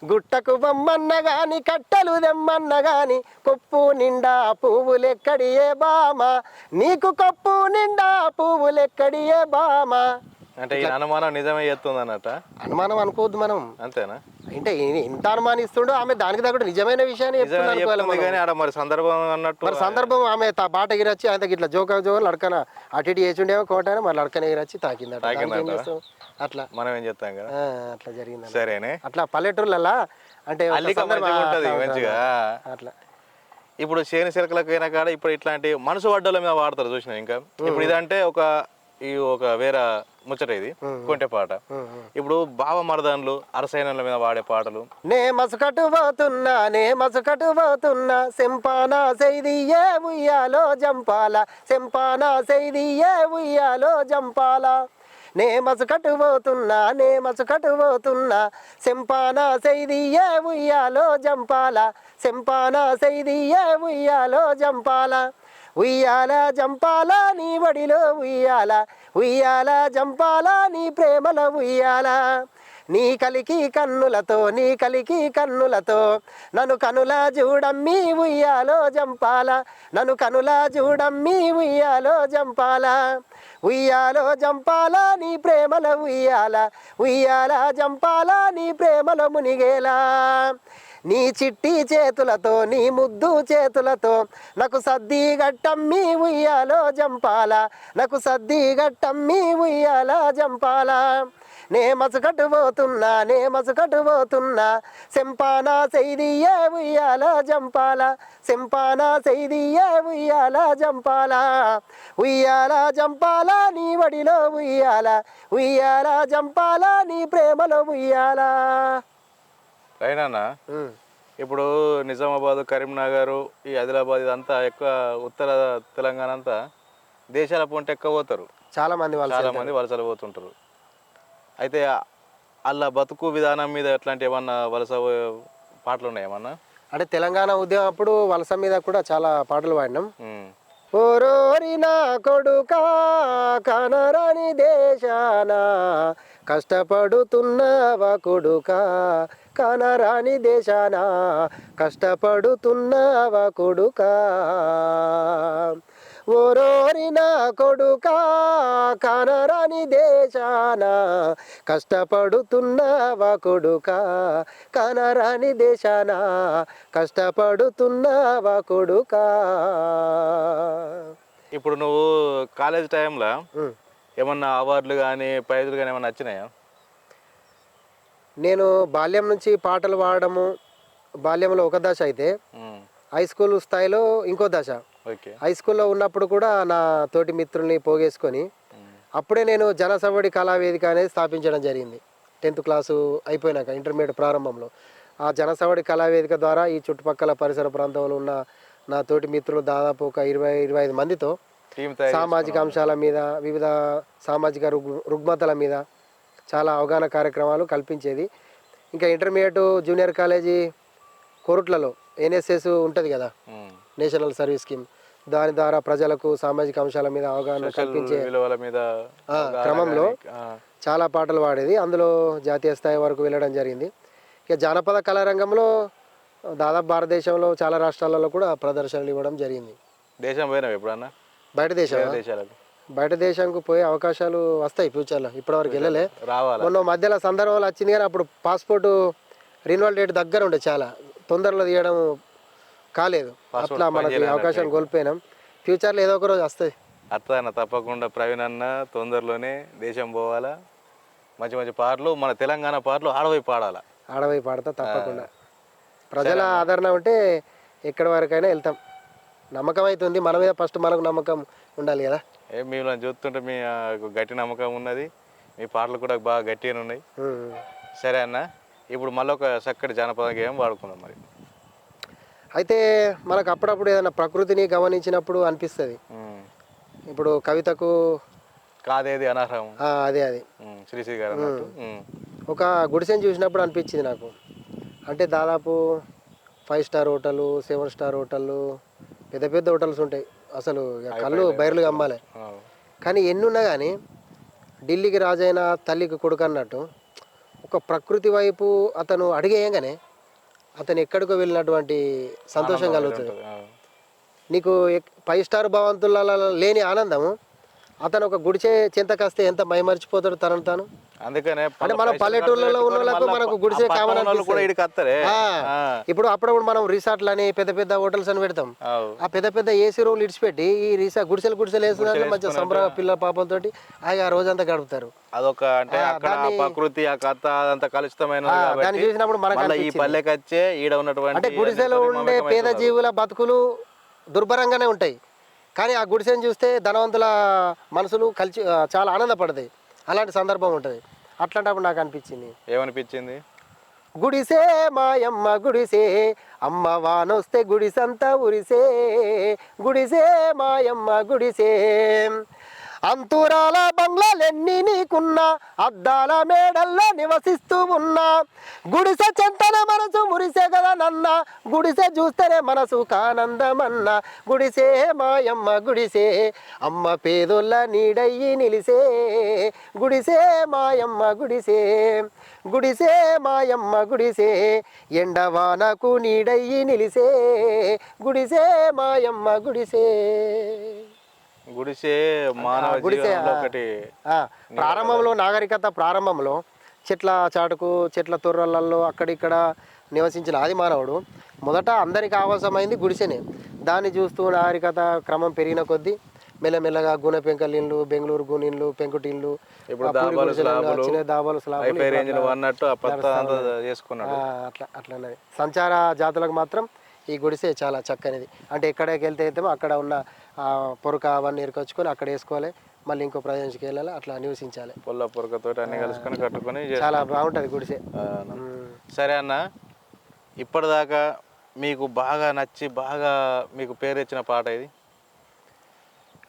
గుట్టకు బొమ్మన్న గాని కట్టెలు దెమ్మన్న గాని, కొప్పు నిండా పువ్వులెక్కడియే బామ, నీకు కొప్పు నిండా పువ్వులెక్కడియే బామ. అంటే ఈ అనుమానం నిజమే చేస్తుంది అన్నట్ట. అనుమానం అనుకోవద్దు మనం, అంతేనా? అంటే ఇంత అనుమానిస్తుండో ఆమె దానికి తగ్గట్టు నిజమైన విషయాన్ని మరి సందర్భం అన్నట్టు. మరి సందర్భం ఆమె బాట ఎగిరొచ్చి అంతకి ఇట్లా జోక లడకన అటు ఇటు వేసిండేమో కోటానే మరి లడకన ఎగిరొచ్చి తాకిందట. అట్లా మనం ఏం చేస్తాం కదా, అట్లా జరిగింది. సరేనే. అట్లా పల్లెటూర్లలో అంటే మంచిగా అట్లా. ఇప్పుడు చేను చిలకలకైనా కాడ ఇప్పుడు ఇట్లాంటి మనసు వడ్డల మీద వాడతారు చూసిన. ఇంకా ఇప్పుడు ఇదంటే ఒక వేరే ముచ్చట, ఇది కొంటె పాట. ఇప్పుడు బావ మరదాన్లు అరసైనల మీద వాడే పాటలు. నే మసుకటు పోతున్నా సెంపానా సైదియే ఉయ్యాలో జంపాల, సెంపానా సైదియే ఉయ్యాలో జంపాల. నే మసుకట్టు పోతున్నా సెంపాన సైదియే ఉయ్యాలో జంపాల సెంపాన సైదియే ఉయ్యాలో జంపాల ఉయ్యాల జంపాల నీ వడిలో ఉయ్యాల జంపాల నీ ప్రేమలో ఉయ్యాల నీ కలికి కన్నులతో నన్ను కనుల చూడమ్మి ఉయ్యాలో జంపాల నన్ను కనుల చూడమ్మి ఉయ్యాలో జంపాల నీ ప్రేమల ఉయ్యాల జంపాల నీ ప్రేమల మునిగేలా నీ చిట్టి చేతులతో నీ ముద్దు చేతులతో నాకు సద్ది గట్టమ్మి ఉయ్యాలో జంపాల నాకు సద్ది గట్టమ్మి ఉయ్యాల జంపాల నే మసుకట్టు పోతున్నా సెంపాన సైదియే ఉయ్యాల జంపాల సెంపాన సైదియే ఉయ్యాల జంపాల నీ వడిలో ఉయ్యాల జంపాల నీ ప్రేమలో ఉయ్యాల. రైనా ఇప్పుడు నిజామాబాద్, కరీంనగర్, ఈ ఆదిలాబాద్ ఇదంతా ఎక్కువ ఉత్తర తెలంగాణ అంతా దేశాల పొంట ఎక్కువ పోతారు. చాలా మంది వలసలు పోతుంటారు. అయితే అలా బతుకు విధానం మీద ఎట్లాంటి ఏమన్నా వలస పాటలు ఉన్నాయి ఏమన్నా? అంటే తెలంగాణ ఉద్యమం అప్పుడు వలస మీద కూడా చాలా పాటలు పాడినాం. ఓరోరి నా కొడుకా కనరాని దేశాన కష్టపడుతున్నవా కొడుకా కనరాని దేశాన కష్టపడుతున్నవా కొడుకా ఓరోరి నా కొడుకా కనరాని దేశాన కష్టపడుతున్నవా కొడుకా కనరాని దేశాన కష్టపడుతున్నవా కొడుకా. ఇప్పుడు నువ్వు కాలేజ్ టైంలో ఏమన్నా అవార్డులు కానీ ప్రైజులు కానీ ఏమన్నా వచ్చినాయా? నేను బాల్యం నుంచి పాటలు పాడడము బాల్యంలో ఒక దశ అయితే హై స్కూల్ స్థాయిలో ఇంకో దశ. హై స్కూల్లో ఉన్నప్పుడు కూడా నా తోటి మిత్రుల్ని పోగేసుకొని అప్పుడే నేను జనసవడి కళావేదిక అనేది స్థాపించడం జరిగింది. 10th క్లాసు అయిపోయినాక ఇంటర్మీడియట్ ప్రారంభంలో ఆ జనసవడి కళావేదిక ద్వారా ఈ చుట్టుపక్కల పరిసర ప్రాంతంలో ఉన్న నా తోటి మిత్రులు దాదాపు ఒక 20-25 మందితో సామాజిక అంశాల మీద వివిధ సామాజిక రుగ్మతల మీద చాలా అవగాహన కార్యక్రమాలు కల్పించేది. ఇంకా ఇంటర్మీడియట్ జూనియర్ కాలేజీ కోరుట్లలో ఎన్ఎస్ఎస్ ఉంటుంది కదా, నేషనల్ సర్వీస్ స్కీమ్, దాని ద్వారా ప్రజలకు సామాజిక అంశాల మీద అవగాహన కల్పించే క్రమంలో చాలా పాటలు పాడేది. అందులో జాతీయ స్థాయి వరకు వెళ్ళడం జరిగింది. ఇక జానపద కళారంగంలో దాదాపు భారతదేశంలో చాలా రాష్ట్రాలలో కూడా ప్రదర్శనలు ఇవ్వడం జరిగింది. దేశం పోయినా ఎప్పుడన్నా? బయట దేశానికి పోయే అవకాశాలు వస్తాయి ఫ్యూచర్లో. ఇప్పటివరకు వెళ్ళలే. మొన్న మధ్యలో సందర్భంలో వచ్చింది కానీ అప్పుడు పాస్పోర్ట్ రిన్యువల్ డేట్ దగ్గర ఉండే, చాలా తొందరలో తీయడం కాలేదు. అట్లా మనకి అవకాశం కోల్పోయినాం. ఫ్యూచర్లో ఏదో ఒక రోజు వస్తాయి. అట్లా తప్పకుండా ప్రవీణ్ అన్న తొందరలోనే దేశం పోవాలా, మంచి మంచి పాటలు మన తెలంగాణ పాటలు ఆడవై పాడతా తప్పకుండా. ప్రజల ఆదరణ ఉంటే ఎక్కడి వరకైనా వెళ్తాం. నమ్మకం అవుతుంది మన మీద. ఫస్ట్ మనకు నమ్మకం ఉండాలి కదా. మిమ్మల్ని చూస్తుంటే మీ గట్టి నమ్మకం ఉన్నది, మీ పాటలు కూడా బాగా గట్టిగా ఉన్నాయి. సరే అన్న, ఇప్పుడు మళ్ళీ ఒక చక్కటి జానపద గేయం వాడుకుందాం. మరి అయితే మనకు అప్పుడప్పుడు ఏదైనా ప్రకృతిని గమనించినప్పుడు అనిపిస్తుంది. ఇప్పుడు కవితకు కాదేది అనర్హం, అదే శ్రీశ్రీ గారు ఒక గుడిసెని చూసినప్పుడు అనిపించింది నాకు. అంటే దాదాపు 5 స్టార్ హోటళ్ళు, 7 స్టార్ హోటళ్ళు, పెద్ద పెద్ద హోటల్స్ ఉంటాయి. అసలు కళ్ళు బైర్లు కమ్మాలి. కానీ ఎన్నున్నా కానీ ఢిల్లీకి రాజైన తల్లికి కొడుకు అన్నట్టు ఒక ప్రకృతి వైపు అతను అడిగేయంగానే అతను ఎక్కడికో వెళ్ళినటువంటి సంతోషం కలుగుతుంది. నీకు 5 స్టార్ భవంతులలో లేని ఆనందము అతను ఒక గుడిసె చింతకాస్తే ఎంత మైమరిచిపోతాడు తనను తాను. అందుకనే అంటే మనం పల్లెటూర్లలో ఉన్న వాళ్ళకు మనకు గుడిసె కామన్. ఇప్పుడు అప్పుడప్పుడు మనం రిసార్ట్లు అని పెద్ద పెద్ద హోటల్స్ అని పెడతాం. ఆ పెద్ద పెద్ద ఏసీ రూమ్లు ఇడిచిపెట్టి ఈ గుడిసెలు వేస్తున్నారు. మంచిగా సంబర పిల్ల పాపలతోటి ఆ రోజంతా గడుపుతారు. అదొక అంటే ప్రకృతి ఆ కథ అదంతా కలుషితమైన దాన్ని చూసినప్పుడు మనకు ఈ పల్లెకి వచ్చే ఈడ ఉన్నటువంటి అంటే గుడిసెలో ఉండే పేద జీవుల బతుకులు దుర్భరంగానే ఉంటాయి. కానీ ఆ గుడిసెని చూస్తే ధనవంతుల మనసులు కలిసి చాలా ఆనందపడతాయి. అలాంటి సందర్భం ఉంటుంది. అట్లాంటప్పుడు నాకు ఏమనిపించింది? గుడిసే మాయమ్మ గుడిసే, అమ్మ వానొస్తే గుడిసంతా ఉరిసే, గుడిసే మాయమ్మ గుడిసే, అంతురాల బంగ్లాలెన్ని నీకున్నా అద్దాల మేడల్లో నివసిస్తూ ఉన్నా గుడిసె చెంతన మనసు మురిసే కదా నన్న గుడిసె చూస్తేనే మనసు కానందమన్న గుడిసే మాయమ్మ గుడిసే అమ్మ పేదోళ్ళ నీడయ్యి నిలిసే గుడిసే మాయమ్మ గుడిసే గుడిసే మాయమ్మ గుడిసే ఎండవానకు నీడయ్యి నిలిసే గుడిసే మాయమ్మ గుడిసే గుడిసే మానవ గుడిసే జీవనంలో ఒకటి ప్రారంభంలో నాగరికత ప్రారంభంలో చెట్ల చాటుకు చెట్ల తొర్రలలో అక్కడిక్కడ నివసించిన ఆది మానవుడు మొదట అందరికి ఆవాసమైంది గుడిసెనే. దాన్ని చూస్తూ నాగరికత క్రమం పెరిగిన కొద్దీ మెల్లమెల్లగా గుణ పెంకలిన్లు బెంగళూరు గునిన్లు పెంకుటిన్లు ఇప్పుడు దాబాలు స్లాబులు దాబాలు స్లాబులు హైఫై రేంజ్ అన్నట్టు చేసుకున్నాడు. అట్లనే సంచార జాతులకు మాత్రం ఈ గుడిసే చాలా చక్కనిది. అంటే ఎక్కడికి వెళ్తే వెళ్తామో అక్కడ ఉన్న పొరక అవన్నీ ఎరుకొచ్చుకొని అక్కడ వేసుకోవాలి, మళ్ళీ ఇంకో ప్రదేశానికి వెళ్ళాలి, అట్లా నివసించాలి. పొల్ల పొరకతో అన్ని కలుసుకొని కట్టుకొని చాలా బాగుంటుంది గుడిసే. సరే అన్న, ఇప్పటిదాకా మీకు బాగా నచ్చి బాగా మీకు పేరు తెచ్చిన పాట ఇది?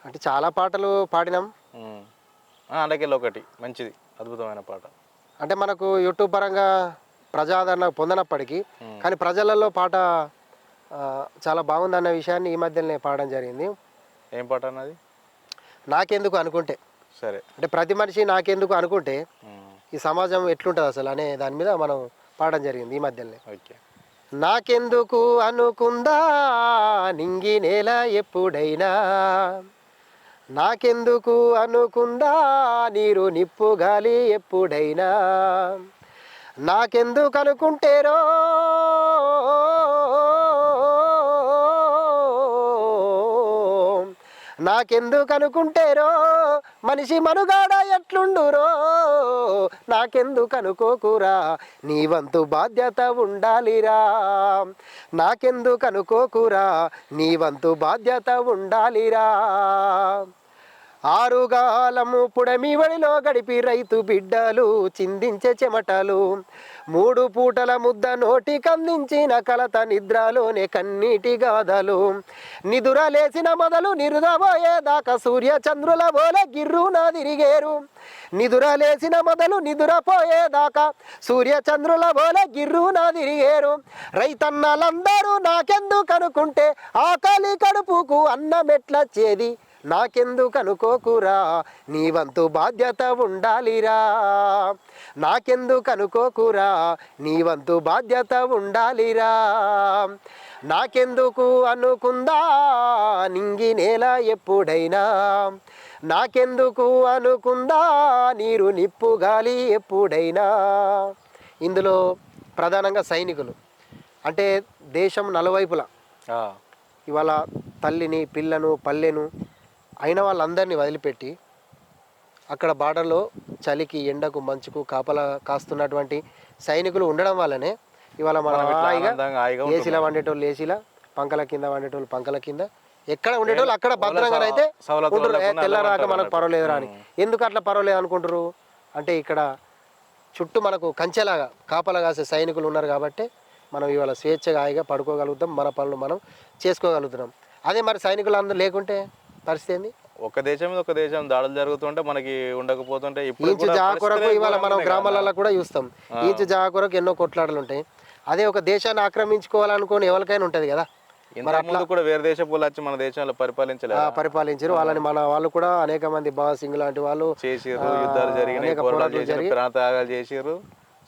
అంటే చాలా పాటలు పాడినాం, అందుకెళ్ళి ఒకటి మంచిది అద్భుతమైన పాట. అంటే మనకు యూట్యూబ్ పరంగా ప్రజాదరణ పొందనప్పటికీ కానీ ప్రజలలో పాట చాలా బాగుందన్న విషయాన్ని ఈ మధ్యనే పాడడం జరిగింది. ఏం పాట అన్నది? నాకెందుకు అనుకుంటే. సరే, అంటే ప్రతి మనిషి నాకెందుకు అనుకుంటే ఈ సమాజం ఎట్లుంటుంది అసలు అనే దాని మీద మనం పాడడం జరిగింది ఈ మధ్యనే. ఓకే. నాకెందుకు అనుకుందా నింగి నేల ఎప్పుడైనా, నాకెందుకు అనుకుందా నీరు నిప్పు గాలి ఎప్పుడైనా, నాకెందుకు అనుకుంటేరో నాకెందుకు అనుకుంటేరో మనిషి మనుగాడ ఎట్లుండురో, నాకెందుకు అనుకోకురా నీ వంతు బాధ్యత ఉండాలిరా, నాకెందుకు అనుకోకురా నీ వంతు బాధ్యత ఉండాలిరా. ఆరుగాలము పుడమి వడిలో గడిపి రైతు బిడ్డలు చిందించే చెమటలు, మూడు పూటల ముద్ద నోటి కందించిన కలత నిద్రలోనే కన్నీటి గాథలు, నిదురలేసిన మొదలు నిరుదపోయేదాకా సూర్య చంద్రుల బోలే గిర్రున తిరిగేరు, నిదురలేసిన మొదలు నిదురపోయేదాకా సూర్య చంద్రుల బోలే గిర్రున తిరిగేరు. రైతన్నలందరూ నాకెందుకు అనుకుంటే ఆకలి కడుపుకు అన్నమెట్లచ్చేది, నాకెందుకు అనుకోకురా నీ వంతు బాధ్యత ఉండాలిరా, నాకెందుకు అనుకోకురా నీ వంతు బాధ్యత ఉండాలిరా. నాకెందుకు అనుకుందా నింగి నేల ఎప్పుడైనా, నాకెందుకు అనుకుందా నీరు నిప్పు గాలి ఎప్పుడైనా. ఇందులో ప్రధానంగా సైనికులు అంటే దేశం నలువైపులా ఇవాళ తల్లిని పిల్లను పల్లెను అయిన వాళ్ళందరినీ వదిలిపెట్టి అక్కడ బార్డర్లో చలికి ఎండకు మంచుకు కాపలా కాస్తున్నటువంటి సైనికులు ఉండడం వల్లనే ఇవాళ మనం హాయిగా ఏసీలో వండేటోళ్ళు ఏసీలా, పంకల కింద వండేటోళ్ళు పంకల కింద, ఎక్కడ ఉండేటోళ్ళు అక్కడ భద్రంగా అయితే తెల్లరాక మనకు పర్వాలేదురా అని. ఎందుకు అట్లా పర్వాలేదు అనుకుంటారు అంటే ఇక్కడ చుట్టూ మనకు కంచెలాగా కాపలా కాసే సైనికులు ఉన్నారు కాబట్టి మనం ఇవాళ స్వేచ్ఛగా హాయిగా పడుకోగలుగుతాం, మన పనులు మనం చేసుకోగలుగుతున్నాం. అదే మరి సైనికులు అందరూ లేకుంటే పరిస్థితి ఏంది? ఒక దేశం మీద ఒక దేశం దాడులు జరుగుతుంటే మనకి ఉండకపోతుంటే ఈంచు జాగా కొరకు ఇవాళ మనం గ్రామాలలో కూడా చూస్తాం, ఈంచు జాగా కొరకు ఎన్నో కొట్లాటలు ఉంటాయి. అదే ఒక దేశాన్ని ఆక్రమించుకోవాలనుకోని ఎవరికైనా ఉంటుంది కదా. ముందు కూడా వేరే దేశపు వచ్చి మన దేశంలో పరిపాలించారు వాళ్ళని, మన వాళ్ళు కూడా అనేక మంది భగత్ సింగ్ లాంటి వాళ్ళు చేసిర్రు, యుద్ధాలు జరిగినాయి, పోరాటాలు జరిగి ప్రాణత్యాగాలు చేసిర్రు,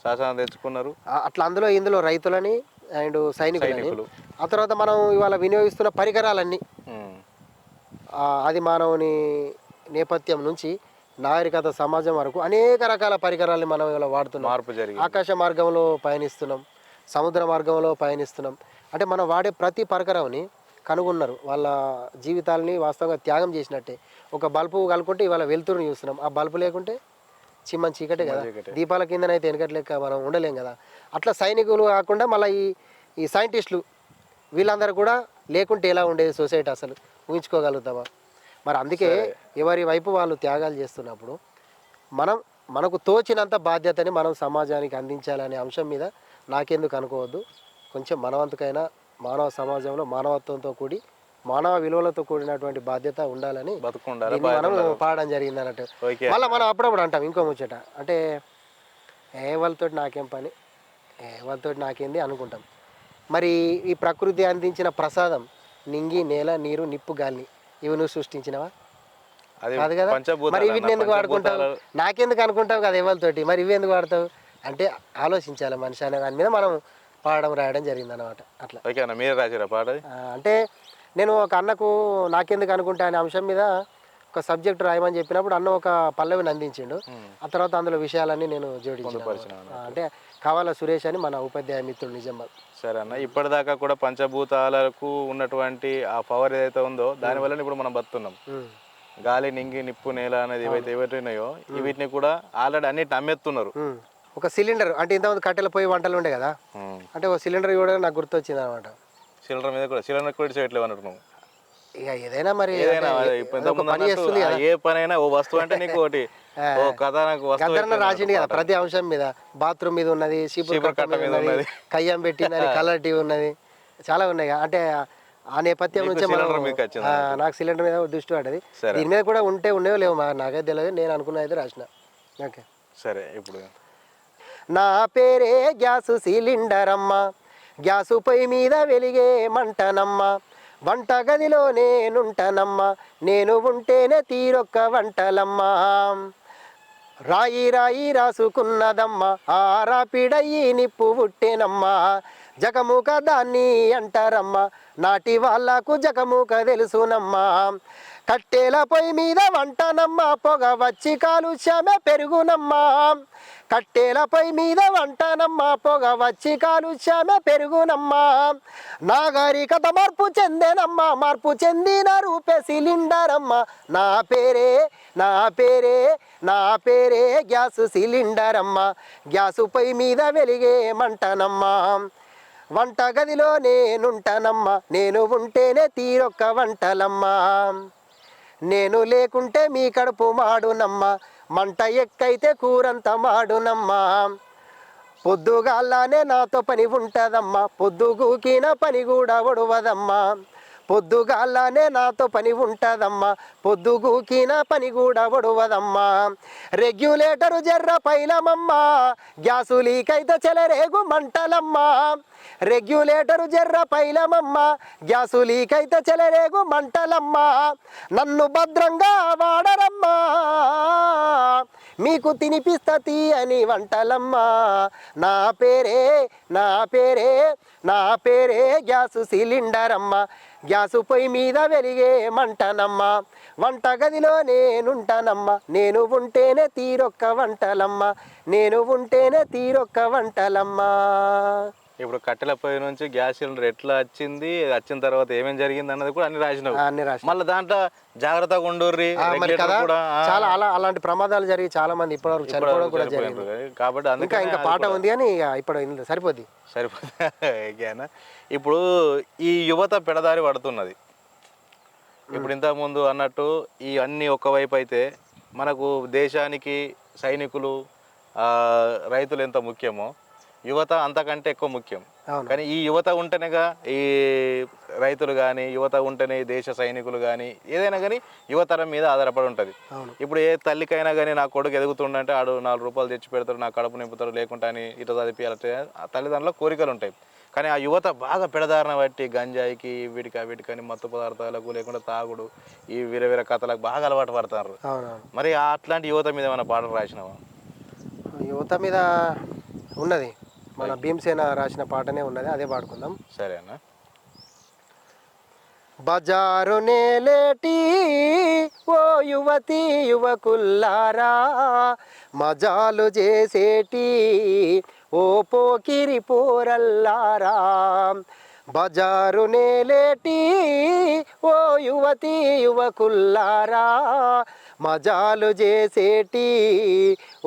శాసనం తెచ్చుకున్నారు. అట్లా ఇందులో రైతులని అండ్ సైనికులు. ఆ తర్వాత మనం ఇవాళ వినియోగిస్తున్న పరికరాలన్నీ అది మానవుని నేపథ్యం నుంచి నాగరికత సమాజం వరకు అనేక రకాల పరికరాలని మనం ఇలా వాడుతున్నాం. ఆకాశ మార్గంలో పయనిస్తున్నాం, సముద్ర మార్గంలో పయనిస్తున్నాం. అంటే మనం వాడే ప్రతి పరికరంని కనుగొన్నారు, వాళ్ళ జీవితాలని వాస్తవంగా త్యాగం చేసినట్టే. ఒక బల్బు కలుపుకుంటే ఇవాళ వెలుతురుని చూస్తున్నాం, ఆ బల్బు లేకుంటే చిమ్మని చీకటే కదా. దీపాల కిందనైతే వెనకటి లెక్క మనం ఉండలేం కదా. అట్లా సైనికులు కాకుండా మళ్ళీ ఈ సైంటిస్టులు వీళ్ళందరూ కూడా లేకుంటే ఎలా ఉండేది సొసైటీ అసలు ఊహించుకోగలుగుతామా? మరి అందుకే ఎవరి వైపు వాళ్ళు త్యాగాలు చేస్తున్నప్పుడు మనకు తోచినంత బాధ్యతని మనం సమాజానికి అందించాలనే అంశం మీద నాకెందుకు అనుకోవద్దు. కొంచెం మనవంతుకైనా మానవ సమాజంలో మానవత్వంతో కూడి మానవ విలువలతో కూడినటువంటి బాధ్యత ఉండాలని బతుకుండాలి దీన్ని మనం పాడడం జరిగింది అన్నట్టు. ఓకే మళ్ళీ మనం అప్పుడప్పుడు అంటాం ఇంకో ముచ్చట, అంటే వాళ్ళతో నాకేం పని, వాళ్ళతో నాకేంది అనుకుంటాం. మరి ఈ ప్రకృతి అందించిన ప్రసాదం నింగి, నేల, నీరు, నిప్పు, గాలిని ఇవి నువ్వు సృష్టించినవా? అది కాదు కదా. మరి వీటిని ఎందుకు వాడుకుంటావు? నాకెందుకు అనుకుంటావు కదా ఎవరితోటి, మరి ఇవి ఎందుకు వాడతావు అంటే ఆలోచించాలి మనిషి అనే దాని మీద మనం పాడడం రాయడం జరిగింది అనమాట. అట్లా ఓకేనా, మీరే రాసారా పాట? అంటే నేను ఒక అన్నకు నాకెందుకు అనుకుంటా అనే అంశం మీద ఒక సబ్జెక్ట్ రాయమని చెప్పినప్పుడు అన్న ఒక పల్లవిని అందించిండు. ఆ తర్వాత అందులో విషయాలన్నీ నేను జోడించాను. అంటే కావాల సురేష్ అని మన ఉపాధ్యాయ మిత్రుడు నిజామాబాద్. సరే అన్న, ఇప్పటిదాకా కూడా పంచభూతాలకు ఉన్నటువంటి ఆ పవర్ ఏదైతే ఉందో దానివల్ల ఇప్పుడు మనం బతున్నాం. గాలి, నింగి, నిప్పు, నేల అనేది ఏవైతే ఉన్నాయో వీటిని కూడా ఆల్రెడీ అన్నిటిని అమ్మేస్తున్నారు. ఒక సిలిండర్ అంటే ఇంతకుముందు కట్టెల పోయి వంటలు ఉండే కదా, అంటే ఒక సిలిండర్ కూడా నాకు గుర్తొచ్చింది అనమాట. సిలిండర్ మీద కూడా సిలిండర్ కూడా చేయట్లేదు అన్నట్టు నువ్వు. ఇక ఏదైనా మరి ఏ పనైనా ఓ వస్తువు అంటే నీకు ఒకటి ఓ కథ నాకు వస్తువు రాసింది కదా ప్రతి అంశం మీద. బాత్రూమ్ మీద ఉన్నది, చీపురు కట్ట మీద ఉన్నది, కయ్యం పెట్టిందని, కలర్ టీవీ ఉన్నది, చాలా ఉన్నాయి. అంటే ఆ నేపథ్యం నుంచి నాకు సిలిండర్ మీద దృష్టి పడ్డది. దీని మీద కూడా ఉండేవో లేవు నాకైతే తెలియదు, నేను అనుకున్న అయితే రాసిన. ఓకే సరే. ఇప్పుడు నా పేరే గ్యాసు సిలిండర్ అమ్మ, గ్యాసు పొయ్యి మీద వెలిగే మంటనమ్మ, వంట గదిలో నేనుంటనమ్మా, నేను ఉంటేనే తీరొక్క వంటలమ్మా, రాయి రాయి రాసుకున్నదమ్మా, ఆ రాపిడయ్యి నిప్పు పుట్టేనమ్మా, జగముక దాన్ని అంటారమ్మా, నాటి వాళ్ళకు జగముక తెలుసునమ్మా, కట్టెల పొయ్యి మీద వంటనమ్మా, పొగ వచ్చి కాలుష్యమే పెరుగునమ్మా, కట్టెల పొయ్యి మీద వంటనమ్మా, పొగ వచ్చి కాలుష్యమే పెరుగునమ్మా, నాగరికత మార్పు చెందేనమ్మా, మార్పు చెందిన రూపే సిలిండర్ అమ్మా, నా పేరే నా పేరే నా పేరే గ్యాసు సిలిండర్ అమ్మా, గ్యాసు పొయ్యి మీద వెలిగే మంటనమ్మా, వంట గదిలో నేనుంటానమ్మా, నేను ఉంటేనే తీరొక్క వంటలమ్మా, నేను లేకుంటే మీ కడుపు మాడునమ్మా, మంట ఎక్కైతే కూరంత మాడునమ్మా, పొద్దుగాలానే నాతో పని ఉంటుందమ్మా, పొద్దుగూకిన పని కూడా ఒడవదమ్మా, పొద్దుగాలానే నాతో పని ఉంటుందమ్మా, పొద్దుగూకిన పని కూడా ఒడవదమ్మా, రెగ్యులేటరు జర్ర పైలమమ్మా, గ్యాసు లీక్ అయితే చెలరేగు మంటలమ్మా, రెగ్యులేటరు జర్ర పైలమమ్మా, గ్యాసు లీక్ అయితే చెలరేగు మంటలమ్మా, నన్ను భద్రంగా వాడరమ్మా, మీకు తినిపిస్తా తీయని వంటలమ్మా, నా పేరే నా పేరే నా పేరే గ్యాసు సిలిండర్ అమ్మా, గ్యాసు పొయ్యి మీద వెలిగే మంటనమ్మా, వంట గదిలో నేనుంటానమ్మా, నేను ఉంటేనే తీరొక్క వంటలమ్మా, నేను ఉంటేనే తీరొక్క వంటలమ్మా. ఇప్పుడు కట్టెల పొయ్యి నుంచి గ్యాస్ సిలిండర్ ఎట్లా వచ్చింది, వచ్చిన తర్వాత ఏమేమి జరిగింది అన్నది కూడా అన్ని రాసినావు. మళ్ళీ దాంట్లో జాగ్రత్తగా ఉండుర్రి చాలా అలాంటి ప్రమాదాలు జరిగి చాలా మంది ఇప్పటివరకు చనిపోవడం కూడా జరిగింది. కాబట్టి అందుకే ఇంకా పాట ఉంది అని ఇప్పుడు సరిపోద్ది. ఇప్పుడు ఈ యువత పెడదారి పడుతున్నది. ఇప్పుడు ఇంతకుముందు అన్నట్టు ఈ అన్ని ఒకవైపు అయితే మనకు దేశానికి సైనికులు, రైతులు ఎంత ముఖ్యమో యువత అంతకంటే ఎక్కువ ముఖ్యం. కానీ ఈ యువత ఉంటేనేగా ఈ రైతులు కానీ, యువత ఉంటేనే దేశ సైనికులు కానీ, ఏదైనా కానీ యువతరం మీద ఆధారపడి ఉంటుంది. ఇప్పుడు ఏ తల్లికైనా కానీ నా కొడుకు ఎదుగుతుండంటే ఆడు 4 రూపాయలు తెచ్చి పెడతారు, నా కడుపు నింపుతారు, లేకుంటే అని ఇట్లా చదివించాలంటే తల్లిదండ్రుల కోరికలు ఉంటాయి. కానీ ఆ యువత బాగా పెడదారిన బట్టి గంజాయికి, వీటికని మత్తు పదార్థాలకు, లేకుంటే తాగుడు, ఈ వేరే కథలకు బాగా అలవాటు పడతారు. మరి అట్లాంటి యువత మీద ఏమైనా పాటలు రాసినావా? యువత మీద ఉన్నది, మన భీమసేన రాసిన పాటనే ఉన్నది, అదే పాడుకుందాం. సరే అన్న. బజారు నేలేటి ఓ యువతి యువకుల్లారా, మజాలు చేసేటి ఓ పోకిరి పోరల్లారా, బజారు నేలేటి ఓ యువతి యువకుల్లారా, మజాలు చేసేటి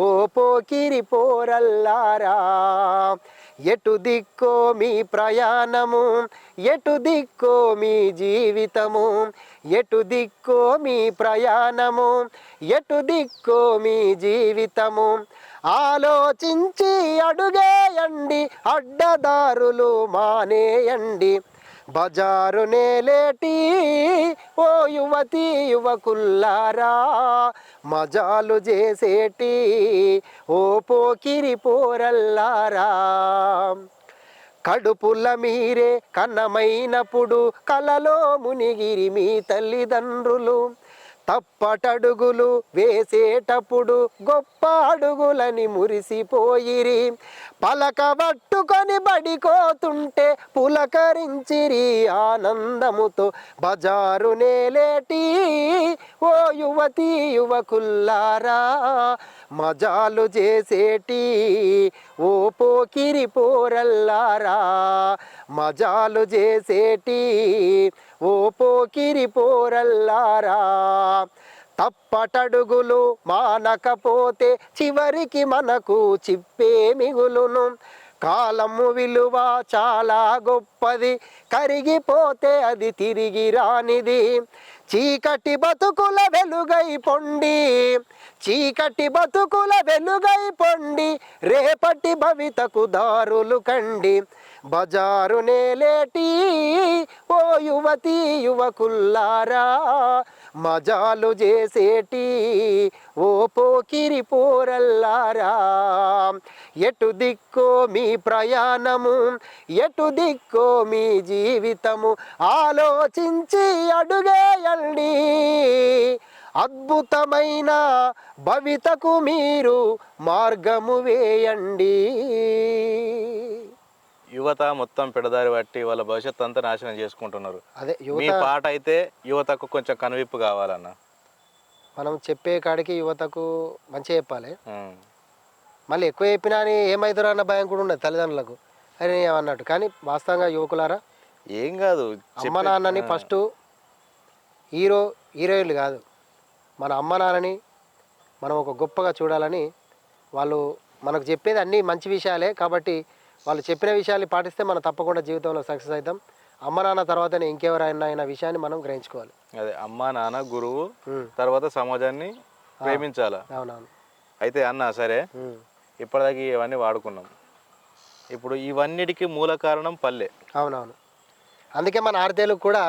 ఓ పోకిరి పోరల్లారా, ఎటు దిక్కో మీ ప్రయాణము, ఎటు దిక్కో మీ జీవితము, ఎటు దిక్కో మీ ప్రయాణము, ఎటు దిక్కో మీ జీవితము, ఆలోచించి అడుగేయండి, అడ్డదారులు మానేయండి, బజారు నేలేటి ఓ యువతి యువకుల్లారా మజాలు చేసేటి ఓ పోకిరి పోరల్లారా కడుపుల మీరే కన్నమైనప్పుడు కలలో మునిగిరి మీ తల్లిదండ్రులు తప్పటడుగులు వేసేటప్పుడు గొప్ప అడుగులని మురిసిపోయిరి పలకబట్టుకొని బడికోతుంటే పులకరించిరి ఆనందముతో బజారు నేలేటి ఓ యువతి యువకుల్లారా మజాలు చేసేటి ఓ పోకిరి పోరల్లారా మజాలు చేసేటి ఓ పోకిరి పోరల్లారా తప్పటడుగులు మానకపోతే చివరికి మనకు చిప్పే మిగులును కాలము విలువ చాలా గొప్పది కరిగిపోతే అది తిరిగి రానిది చీకటి బతుకుల వెలుగై పొండి చీకటి బతుకుల వెలుగై పొండి రేపటి భవితకు దారులు కండి బజారు నేలేటి ఓ యువతి యువకుల్లారా మజాలు చేసేటి ఓ పోకిరి పోరల్లారా ఎటు దిక్కో మీ ప్రయాణము ఎటు దిక్కో మీ జీవితము ఆలోచించి అడుగేయండి అద్భుతమైన భవితకు మీరు మార్గము వేయండి. యువత మొత్తం పెడదారి పట్టి వాళ్ళ భవిష్యత్తు అంతా నాశనం చేసుకుంటున్నారు. అదే మీ పాట అయితే యువతకు కొంచెం కనువిప్పు కావాలన్న. మనం చెప్పే కాడికి యువతకు మంచిగా చెప్పాలి. మళ్ళీ ఎక్కువ చెప్పినా అని ఏమవుతారో అన్న భయం కూడా ఉన్నది తల్లిదండ్రులకు అని అన్నట్టు. కానీ వాస్తవంగా యువకులారా ఏం కాదు, అమ్మ నాన్నని ఫస్ట్ హీరోయిన్లు కాదు, మన అమ్మ నాన్నని మనం ఒక గొప్పగా చూడాలని వాళ్ళు మనకు చెప్పేది అన్నీ మంచి విషయాలే. కాబట్టి వాళ్ళు చెప్పిన విషయాన్ని పాటిస్తే మనం తప్పకుండా జీవితంలో సక్సెస్ అవుతాం. అమ్మ నాన్న తర్వాతనే ఇంకెవరైనా అయిన విషయాన్ని మనం గ్రహించుకోవాలి. అదే అమ్మ నాన్న గురువు తర్వాత సమాజాన్ని ప్రేమించాలా. అవునవును. అయితే అన్న సరే, ఇప్పటిదాకా ఇవన్నీ వాడుకున్నాం. ఇప్పుడు ఇవన్నిటికీ మూల కారణం పల్లె. అవునవును. అందుకే మన ఆర్తేలకు కూడా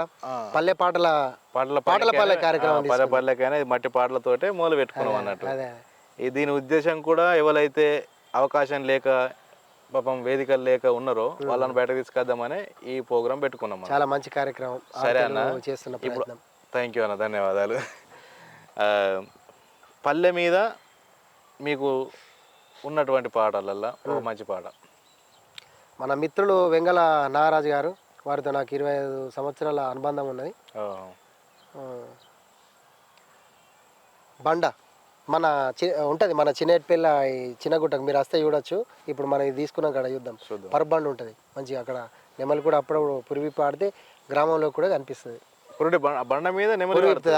పల్లె పాటల పల్లె కార్యక్రమం పల్లెకైనా మట్టి పాటలతోటే మూల పెట్టుకున్నాం అన్నట్టు. దీని ఉద్దేశం కూడా ఎవరైతే అవకాశం లేక పాపం వేదికలు లేక ఉన్నారో వాళ్ళని బయటకు తీసుకొద్దామని ఈ ప్రోగ్రాం పెట్టుకున్నాం. చాలా మంచి కార్యక్రమం. సరే అన్న, చేస్తున్న ఇప్పుడు థ్యాంక్ యూ అన్న, ధన్యవాదాలు. పల్లె మీద మీకు ఉన్నటువంటి పాటలల్లో ఒక మంచి పాట. మన మిత్రులు వెంగళ నాగరాజు గారు, వారితో నాకు 25 సంవత్సరాల అనుబంధం ఉన్నది. బండ మన ఉంటుంది, మన చిన్నపల్లి చిన్నగుట్టకు మీరు వస్తే చూడొచ్చు. ఇప్పుడు మనం ఇది తీసుకున్నాం కదా చూద్దాం. పర్బండ్ ఉంటుంది మంచిగా, అక్కడ నెమలు కూడా అప్పుడప్పుడు పురివి పాడితే గ్రామంలో కూడా కనిపిస్తుంది. బండ మీద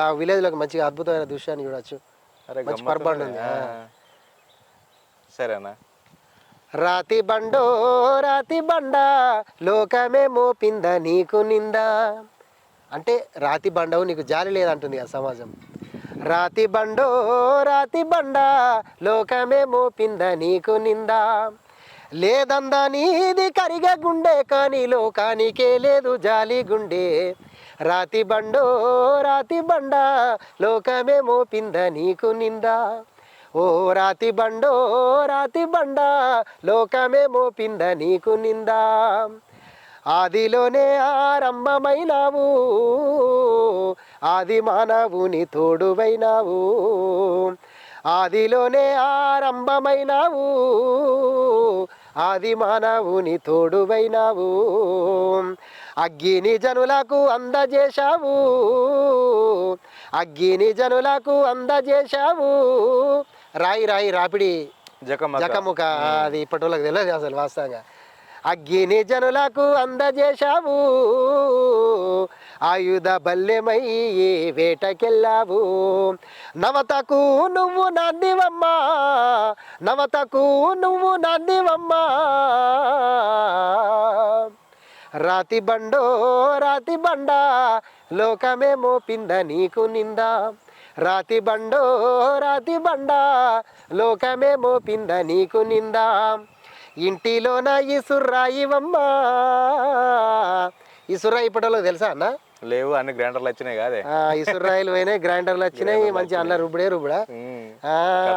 ఆ విలేజ్లోకి మంచిగా అద్భుతమైన దృశ్యాన్ని చూడొచ్చు. మంచి పర్బండ్ ఉంది. సరేనా. రాతి బండో రాతి బండ లోకమే మోపింద నీకు నిందా అంటే రాతి బండవు నీకు జాలి లేదంటుంది ఆ సమాజం. రాతి బండో రాతి బండ లోకమే మోపింద నీకు నిందా లేదందా నీది కరిగే గుండె కానీ లోకానికే లేదు జాలి గుండె. రాతి బండో రాతి బండ లోకమే మోపింద నీకు నిందా ఓ రాతి బండో రాతి బండ లోకమే మోపింద నీకు నిందా. ఆదిలోనే ఆరంభమైనావు ఆది మానవుని తోడువైనావు. ఆదిలోనే ఆరంభమైనావు ఆది మానవుని తోడువైనావు. అగ్గిని జనులకు అందజేశావు అగ్గిని జనులకు అందజేశావు. రాయి రాయి రాపిడి జకముక అది ఇప్పటి వాళ్ళకి తెలియదు అసలు వాస్తవంగా. అగ్గిని జనులకు అందజేశావు ఆయుధ బల్లెమై వేటకెళ్ళావు. నవతకు నువ్వు నాందివమ్మా నవతకు నువ్వు నాందివమ్మా. రాతి బండో రాతి బండ లోకమే మోపింద నీకు నిందా. రాతి బండో రాతి బండ లోకమే మోపింద నీకు నిందా. ఇంటిలోన ఇసురాయివమ్మా ఈ సుర్రాయి ఇప్పటిలో తెలుసా అన్న? లేవు, అన్ని గ్రైండర్లు వచ్చినాయి కాదే. ఈ సుర్రాయిలు పోయినాయి, గ్రైండర్లు వచ్చినాయి, మంచి అన్న రుబ్బుడా.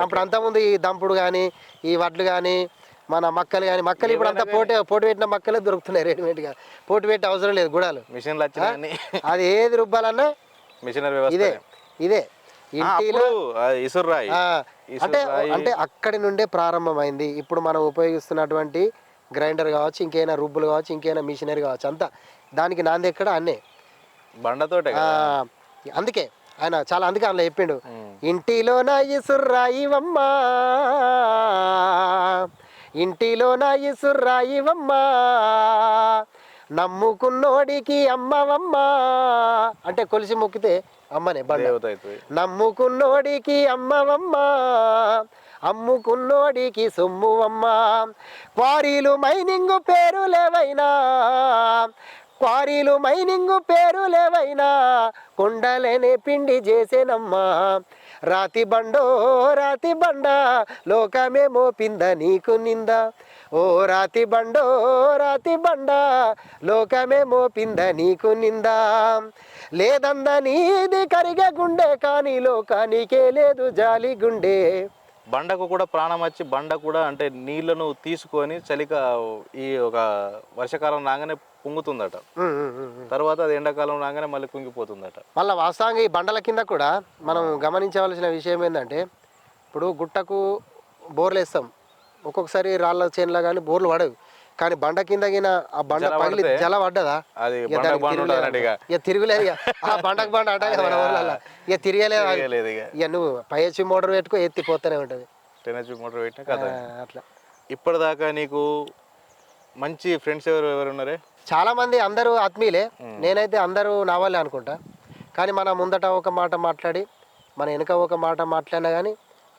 అప్పుడు అంతకుముందు ఈ దంపుడు కానీ, ఈ వడ్లు కానీ, మన మక్కలు కానీ, మక్కలు ఇప్పుడు అంతా పోటు పెట్టిన మక్కలే దొరుకుతున్నాయి రెడీమేడ్గా. పోటు పెట్టి అవసరం లేదు గుడాలు, మిషన్లు వచ్చినాయి. అది ఏది రుబ్బాలన్నా మిషనరీ వ్యవస్థ ఇదే ఇంటిలో ఇసుర్రాయి. అంటే అక్కడి నుండే ప్రారంభమైంది. ఇప్పుడు మనం ఉపయోగిస్తున్నటువంటి గ్రైండర్ కావచ్చు, ఇంకేమైనా రుబ్బులు కావచ్చు, ఇంకేమైనా మిషనరీ కావచ్చు, అంతా దానికి నాంది ఎక్కడ అన్నే బండతోటే. అందుకే ఆయన చాలా, అందుకే అందులో చెప్పిండు, ఇంటిలో నా ఇసుర్రాయివమ్మా, ఇంటిలో నా ఇసుర్రాయివమ్మా, నమ్ముకున్నోడికి అమ్మవమ్మా. అంటే కొలిసి మొక్కితే అమ్మనే బండ. నమ్ముకున్నోడికి అమ్మవమ్మా, అమ్ముకున్నోడికి సొమ్మువమ్మా. క్వారీలు మైనింగ్ పేరులేవైనా, క్వారీలు మైనింగ్ పేరులేవైనా, కొండలేనే పిండి చేసేనమ్మా. రాతి బండో రాతి బండ, లోకమే మోపింద నీకు నింద. ఓ రాతి బండో రాతి బండ, లోకమే మోపింద నీకు నింద. లేదంద నీది కరిగే గుండె, కానీ లోకానికే లేదు జాలి గుండె. బండకు కూడా ప్రాణం వచ్చి, బండ కూడా అంటే నీళ్లను తీసుకొని ఈ ఒక వర్షాకాలం రాగానే పొంగుతుందట, తర్వాత అది ఎండాకాలం రాగానే మళ్ళీ కుంగిపోతుందట. మళ్ళీ వాస్తవంగా ఈ బండల కింద కూడా మనం గమనించవలసిన విషయం ఏంటంటే, ఇప్పుడు గుట్టకు బోర్లు వేస్తాం, ఒక్కొక్కసారి రాళ్ళ చేనులా కానీ బోర్లు పడవు, కానీ బండ కింద ఆ బండ పగిలి జల పడ్డదా ఇక తిరుగులేదు. ఇక ఆ బండకు బండ అంట మన ఊళ్ళలో ఇక తిరగలేదు. ఇక నువ్వు పైహెచ్పి మోటార్ పెట్టుకో ఎత్తిపోతూనే ఉంటుంది. మోటార్ పెట్టినా కదా. అట్లా ఇప్పటిదాకా నీకు మంచి ఫ్రెండ్స్ ఎవరు ఉన్నారే? చాలా మంది, అందరూ ఆత్మీయులే. నేనైతే అందరూ నా వాళ్ళే అనుకుంటా. కానీ మన ముందట ఒక మాట మాట్లాడి, మన వెనుక ఒక మాట మాట్లాడినా కానీ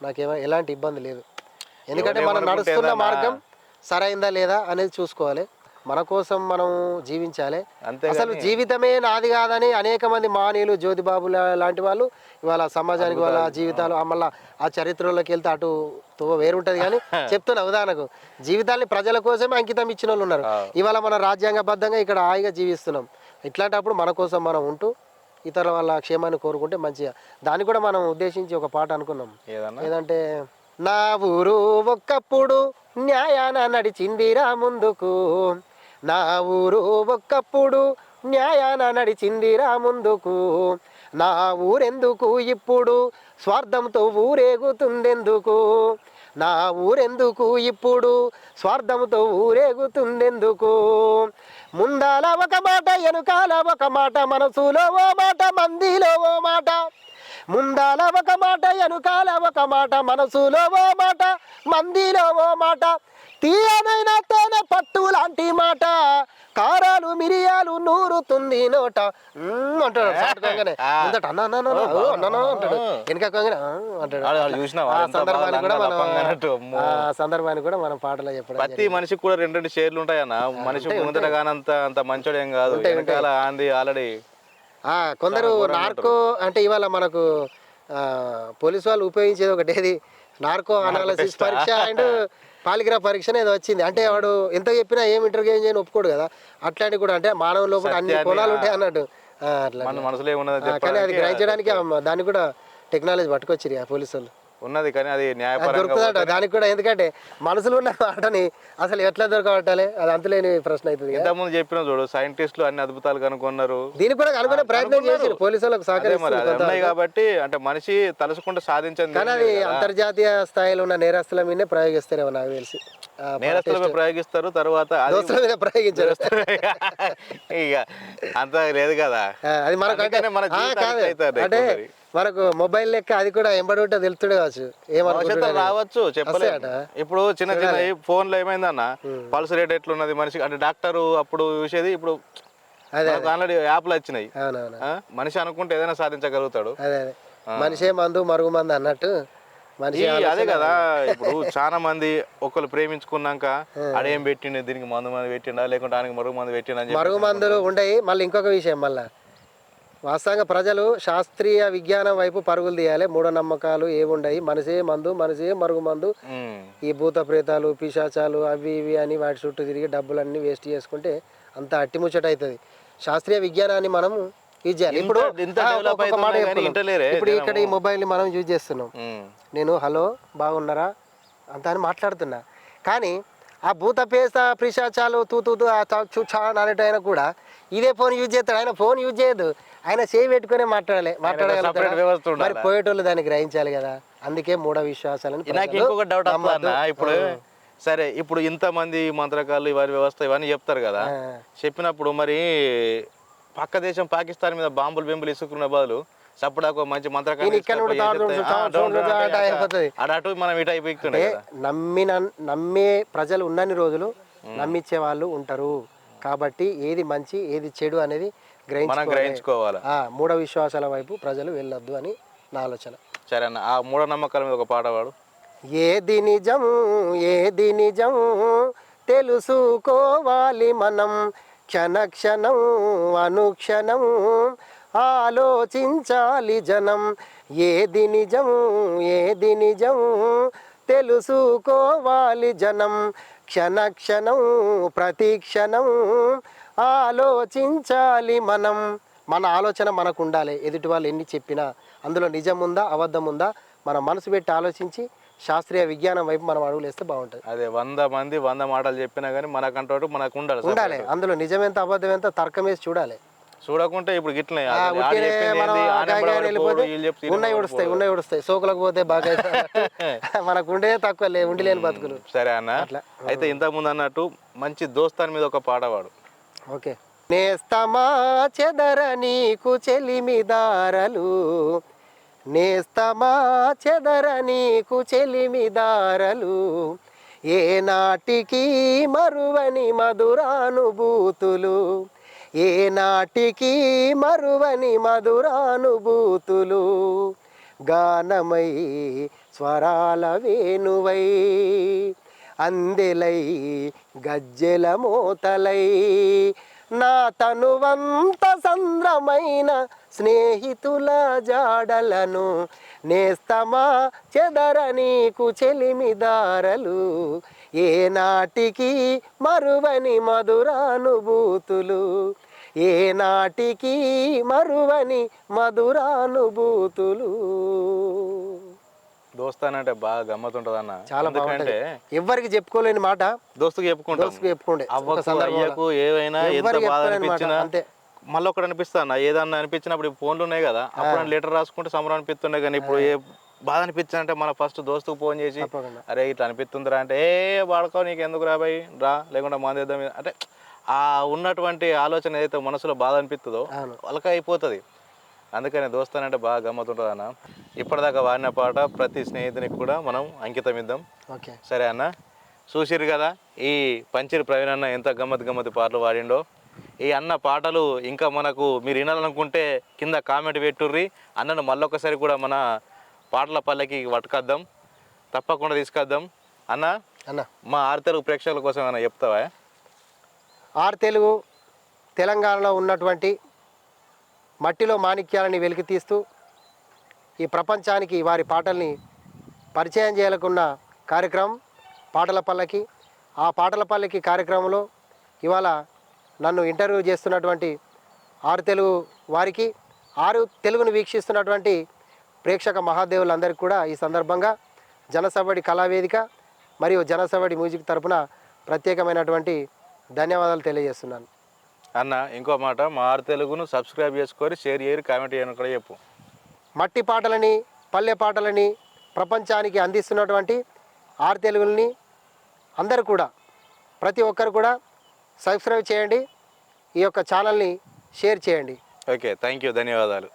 నాకేమో ఎలాంటి ఇబ్బంది లేదు. ఎందుకంటే మనం నడుస్తున్న మార్గం సరైందా లేదా అనేది చూసుకోవాలి. మన కోసం మనం జీవించాలి. అసలు జీవితమే నాది కాదని అనేక మంది మహనీయులు, జ్యోతిబాబు లాంటి వాళ్ళు ఇవాళ సమాజానికి వాళ్ళ జీవితాలు మళ్ళీ ఆ చరిత్రలోకి వెళ్తే అటు వేరుంటది. కానీ చెప్తున్నా ఉదాహరణకు, జీవితాన్ని ప్రజల కోసమే అంకితం ఇచ్చిన వాళ్ళు ఉన్నారు. ఇవాళ మన రాజ్యాంగబద్ధంగా ఇక్కడ హాయిగా జీవిస్తున్నాం. ఇట్లాంటప్పుడు మన కోసం మనం ఉంటూ ఇతరుల వాళ్ళ క్షేమాన్ని కోరుకుంటే మంచిగా. దాన్ని కూడా మనం ఉద్దేశించి ఒక పాట అనుకున్నాం. ఏదంటే, నా ఊరు ఒక్కప్పుడు న్యాయాన నడిచిందిరా ముందుకు, నా ఊరు ఒక్కప్పుడు న్యాయాన నడిచిందిరా ముందుకు, నా ఊరెందుకు ఇప్పుడు స్వార్థంతో ఊరేగుతుందెందుకు, నా ఊరెందుకు ఇప్పుడు స్వార్థంతో ఊరేగుతుందెందుకు. ముందాల ఒక మాట, వెనుకాల ఒక మాట, మనసులో ఓ మాట, మందిలో ఓ మాట. ముందాల ఒక మాట, వెనుకాల ఒక మాట, మనసులో ఓ మాట, మందిలో ఓ మాట. తీయనైన తేనె పట్టు లాంటి మాట, కారాలు మిరియాలు నూరుతుంది నోట అంటాడు. అంటాడు వెనక అంటాడు. ఆ సందర్భాన్ని కూడా మనం పాటలో చెప్పడం. ప్రతి మనిషికి కూడా 2 షేర్లు ఉంటాయన్న. మనిషి ముందట కానంత మంచోడు ఏం కాదు. ఆల్రెడీ కొందరు నార్కో అంటే ఇవాళ మనకు పోలీసు వాళ్ళు ఉపయోగించేది ఒకటి, ఏది నార్కో అనాలసిస్ పరీక్ష అండ్ పాలిగ్రాఫ్ పరీక్ష ఏదో వచ్చింది. అంటే వాడు ఎంత చెప్పినా ఏం ఇంటర్వ్యూ చేయని ఒప్పుకోడు కదా. అట్లాంటివి కూడా అంటే మానవ లోపల అన్ని కోణాలు ఉంటాయి అన్నట్టు. అట్లా కానీ అది గ్రహించడానికి దాన్ని కూడా టెక్నాలజీ పట్టుకొచ్చిరి ఆ పోలీసు వాళ్ళు. ఉన్నది, కానీ అది దొరుకుతుందట దానికి కూడా. ఎందుకంటే మనసులో ఉన్న మాటని అసలు ఎట్లా దొరకబట్టాలి, అది అంతులేని ప్రశ్న అవుతుంది. ఇంతకుముందు చెప్పిన చూడు, సైంటిస్టులు అన్ని అద్భుతాలు కనుక్కున్నారు, దీనికి కూడా కనుక్కునే ప్రయత్నం చేశారు పోలీసు వాళ్ళకి సహకరిస్తున్నారు కాబట్టి. అంటే మనిషి తలుసుకుంటే సాధించింది. కానీ అది అంతర్జాతీయ స్థాయిలో ఉన్న నేరస్తుల మీదనే ప్రయోగిస్తారేమో నాకు తెలిసి. నేరస్తుల మీద ప్రయోగిస్తారు, తర్వాత దోస్తుల మీద ప్రయోగించారు. ఇక అంత లేదు కదా. అది మనకు అంటే మనకు మొబైల్ లెక్క అది కూడా ఎంబడి ఉంటే తెలుస్తుండే కావచ్చు, రావచ్చు చెప్పలేదు. ఇప్పుడు చిన్న చిన్న ఫోన్ లో ఏమైందన్న, పల్స్ రేట్ ఎట్లున్నది మనిషి అంటే డాక్టర్ అప్పుడు చూసేది, ఇప్పుడు ఆల్రెడీ యాప్లు వచ్చినాయి. మనిషి అనుకుంటే ఏదైనా సాధించగలుగుతాడు. మనిషే మందు మరుగు మందు అన్నట్టు అదే కదా. ఇప్పుడు చాలా మంది ఒకళ్ళు ప్రేమించుకున్నాక అడేం పెట్టిండు, దీనికి మందు పెట్టిండా, లేకుంటే ఆయనకి మరుగు మందు పెట్టిండ, మరుగు మందులు ఉండయి. మళ్ళీ ఇంకొక విషయం, మళ్ళీ వాస్తవంగా ప్రజలు శాస్త్రీయ విజ్ఞానం వైపు పరుగులు తీయాలి. మూఢనమ్మకాలు ఏముండయి, మనిషే మందు, మనిషే మరుగు మందు. ఈ భూత ప్రేతాలు, పిశాచాలు అవి ఇవి అని వాటి చుట్టూ తిరిగి డబ్బులన్నీ వేస్ట్ చేసుకుంటే అంత అట్టిముచ్చట అవుతుంది. శాస్త్రీయ విజ్ఞానాన్ని మనం యూజ్ చేయాలి. ఇప్పుడు ఇంత డెవలప్ ఒక్కొక్క మాట అవుతున్నా కానీ చెప్తున్నాం. ఇంటలేరే ఇప్పుడు ఇక్కడ ఈ మొబైల్ని మనం యూజ్ చేస్తున్నాం. నేను హలో బాగున్నారా అంత అని మాట్లాడుతున్నా, కానీ ఆ భూతపేస్త పిశాచాలు తూ చుచ్చా అనేటైనా కూడా ఇదే ఫోన్ యూజ్ చేస్తాడు. ఆయన ఫోన్ యూజ్ చేయదు, ఆయన చేయి పెట్టుకునే మాట్లాడగలుగుతాడు. మరి పోయేటోళ్ళు దాన్ని గ్రహించాలి కదా. అందుకే మూఢ విశ్వాసాలను నాకు ఇంకొక డౌట్ వస్తుందన్న. ఇప్పుడు సరే, ఇప్పుడు ఇంతమంది మంత్రకాలు వారి వ్యవస్థ ఇవన్నీ చెప్తారు కదా, చెప్పినప్పుడు మరి పక్క దేశం పాకిస్తాన్ మీద బాంబులు బెంబులు ఇసుకున్న బదులు సప్పుడు మంచి మంత్రకాలు మనం ఇటు అయిపోతుండే. నమ్మే ప్రజలు ఉన్నన్ని రోజులు నమ్మించే వాళ్ళు ఉంటారు. కాబట్టి ఏది మంచి ఏది చెడు అనేది గ్రహించుకోవాలి. మూఢ విశ్వాసాల వైపు ప్రజలు వెళ్ళొద్దు అని నా ఆలోచన. సరే అన్న, ఆ మూఢనమ్మకాల మీద ఒక పాట పాడు. ఏది నిజం ఏది నిజం తెలుసుకోవాలి మనం, క్షణ క్షణం అనుక్షణం ఆలోచించాలి జనం. ఏది నిజం ఏది నిజం తెలుసుకోవాలి జనం, క్షణ క్షణం ప్రతి క్షణం ఆలోచించాలి మనం. మన ఆలోచన మనకు ఉండాలి. ఎదుటి వాళ్ళు ఎన్ని చెప్పినా అందులో నిజం ఉందా అబద్ధం ఉందా మన మనసు పెట్టి ఆలోచించి శాస్త్రీయ విజ్ఞానం వైపు మనం అడుగులేస్తే బాగుంటుంది. అదే 100 మంది 100 మాటలు చెప్పినా కానీ మనకంటూ మనకు ఉండాలి. అందులో నిజమెంత అబద్ధం ఎంత తర్కం వేసి చూడాలి. చూడకుంటే ఇప్పుడు గిట్లనే ఉన్నాయి ఉడుస్తాయి సోకులకు పోతే బాగా మనకు ఉండే తక్కువ ఉండి లేని బతుకులు. సరే అన్న, అయితే ఇంతకుముందు అన్నట్టు మంచి దోస్తాన్ మీద ఒక పాట పాడు. ఓకే. నేస్తమా చెదర నీకు చెలిమిదారలు, నేస్తమా చెదర నీకు చెలిమిదారలు, ఏ నాటికి మరువని మధురానుభూతులు, ఏ నాటికి మరువని మధురానుభూతులు, గానమై స్వరాల వేణువై అందెలై గజ్జెల మోతలై, నా తనువంత సంద్రమైన స్నేహితుల జాడలను, నేస్తమా చెదర నీకు చెలిమిదారలు, ఏ నాటికి మరువని మధురానుభూతులు, ఏ నాటికి మరువని మధురానుభూతులు. దోస్తాన్ అంటే బాగా గమ్మతుంటది అన్న. చాలా బాగుంటది. ఎవరికి చెప్పుకోలేని మాట దోస్తుకు చెప్పుకుంటే అవ్వకు ఏవైనా ఎంత బాధ అనిపించినా మళ్ళీ ఒకటి అనిపిస్తా ఏదన్నా అనిపించినప్పుడు ఫోన్లు ఉన్నాయి కదా, అప్పుడు లెటర్ రాసుకుంటే సంబరం అనిపిస్తుండే. కానీ ఇప్పుడు ఏ బాధ అనిపించిందంటే మన ఫస్ట్ దోస్తుకు ఫోన్ చేసి అరే ఇట్లా అనిపిస్తుందిరా అంటే, వాడుకో నీకు ఎందుకు రాబాయి రా, లేకుండా మందేద్దాం అంటే ఆ ఉన్నటువంటి ఆలోచన ఏదైతే మనసులో బాధ అనిపిస్తుందో వాళ్ళకి అయిపోతుంది. అందుకని దోస్తాన్ అంటే బాగా గమ్మతుంటుంది అన్న. ఇప్పటిదాకా వాడిన పాట ప్రతి స్నేహితునికి కూడా మనం అంకితం ఇద్దాం. సరే అన్న, చూసిరు కదా ఈ పంచిరి ప్రవీణ్ అన్న ఎంత గమ్మతి పాటలు వాడిండో. ఈ అన్న పాటలు ఇంకా మనకు మీరు వినాలనుకుంటే కింద కామెంట్ పెట్టుర్రి. అన్నను మళ్ళొకసారి కూడా మన పాటల పల్లెకి పట్టుకొద్దాం, తప్పకుండా తీసుకొద్దాం. అన్న మా ఆర్తెలుగు ప్రేక్షకుల కోసం ఏమైనా చెప్తావా? ఆర్తెలుగు తెలంగాణలో ఉన్నటువంటి మట్టిలో మాణిక్యాలని వెలికి తీస్తూ ఈ ప్రపంచానికి వారి పాటల్ని పరిచయం చేయాలనుకున్న కార్యక్రమం పాటల పల్లకి. ఆ పాటల పల్లకి కార్యక్రమంలో ఇవాళ నన్ను ఇంటర్వ్యూ చేస్తున్నటువంటి ఆరు తెలుగు వారికి, ఆరు తెలుగును వీక్షిస్తున్నటువంటి ప్రేక్షక మహాదేవులందరికీ కూడా ఈ సందర్భంగా జనసభడి కళావేదిక మరియు జనసభడి మ్యూజిక్ తరపున ప్రత్యేకమైనటువంటి ధన్యవాదాలు తెలియజేస్తున్నాను. అన్న ఇంకో మాట, మా ఆరు తెలుగును సబ్స్క్రైబ్ చేసుకొని షేర్ చేయరు, కామెంట్ చేయను కూడా చెప్పు. మట్టి పాటలని పల్లె పాటలని ప్రపంచానికి అందిస్తున్నటువంటి ఆరు తెలుగులని అందరూ కూడా ప్రతి ఒక్కరు కూడా సబ్స్క్రైబ్ చేయండి, ఈ యొక్క ఛానల్ని షేర్ చేయండి. ఓకే, థ్యాంక్ యూ, ధన్యవాదాలు.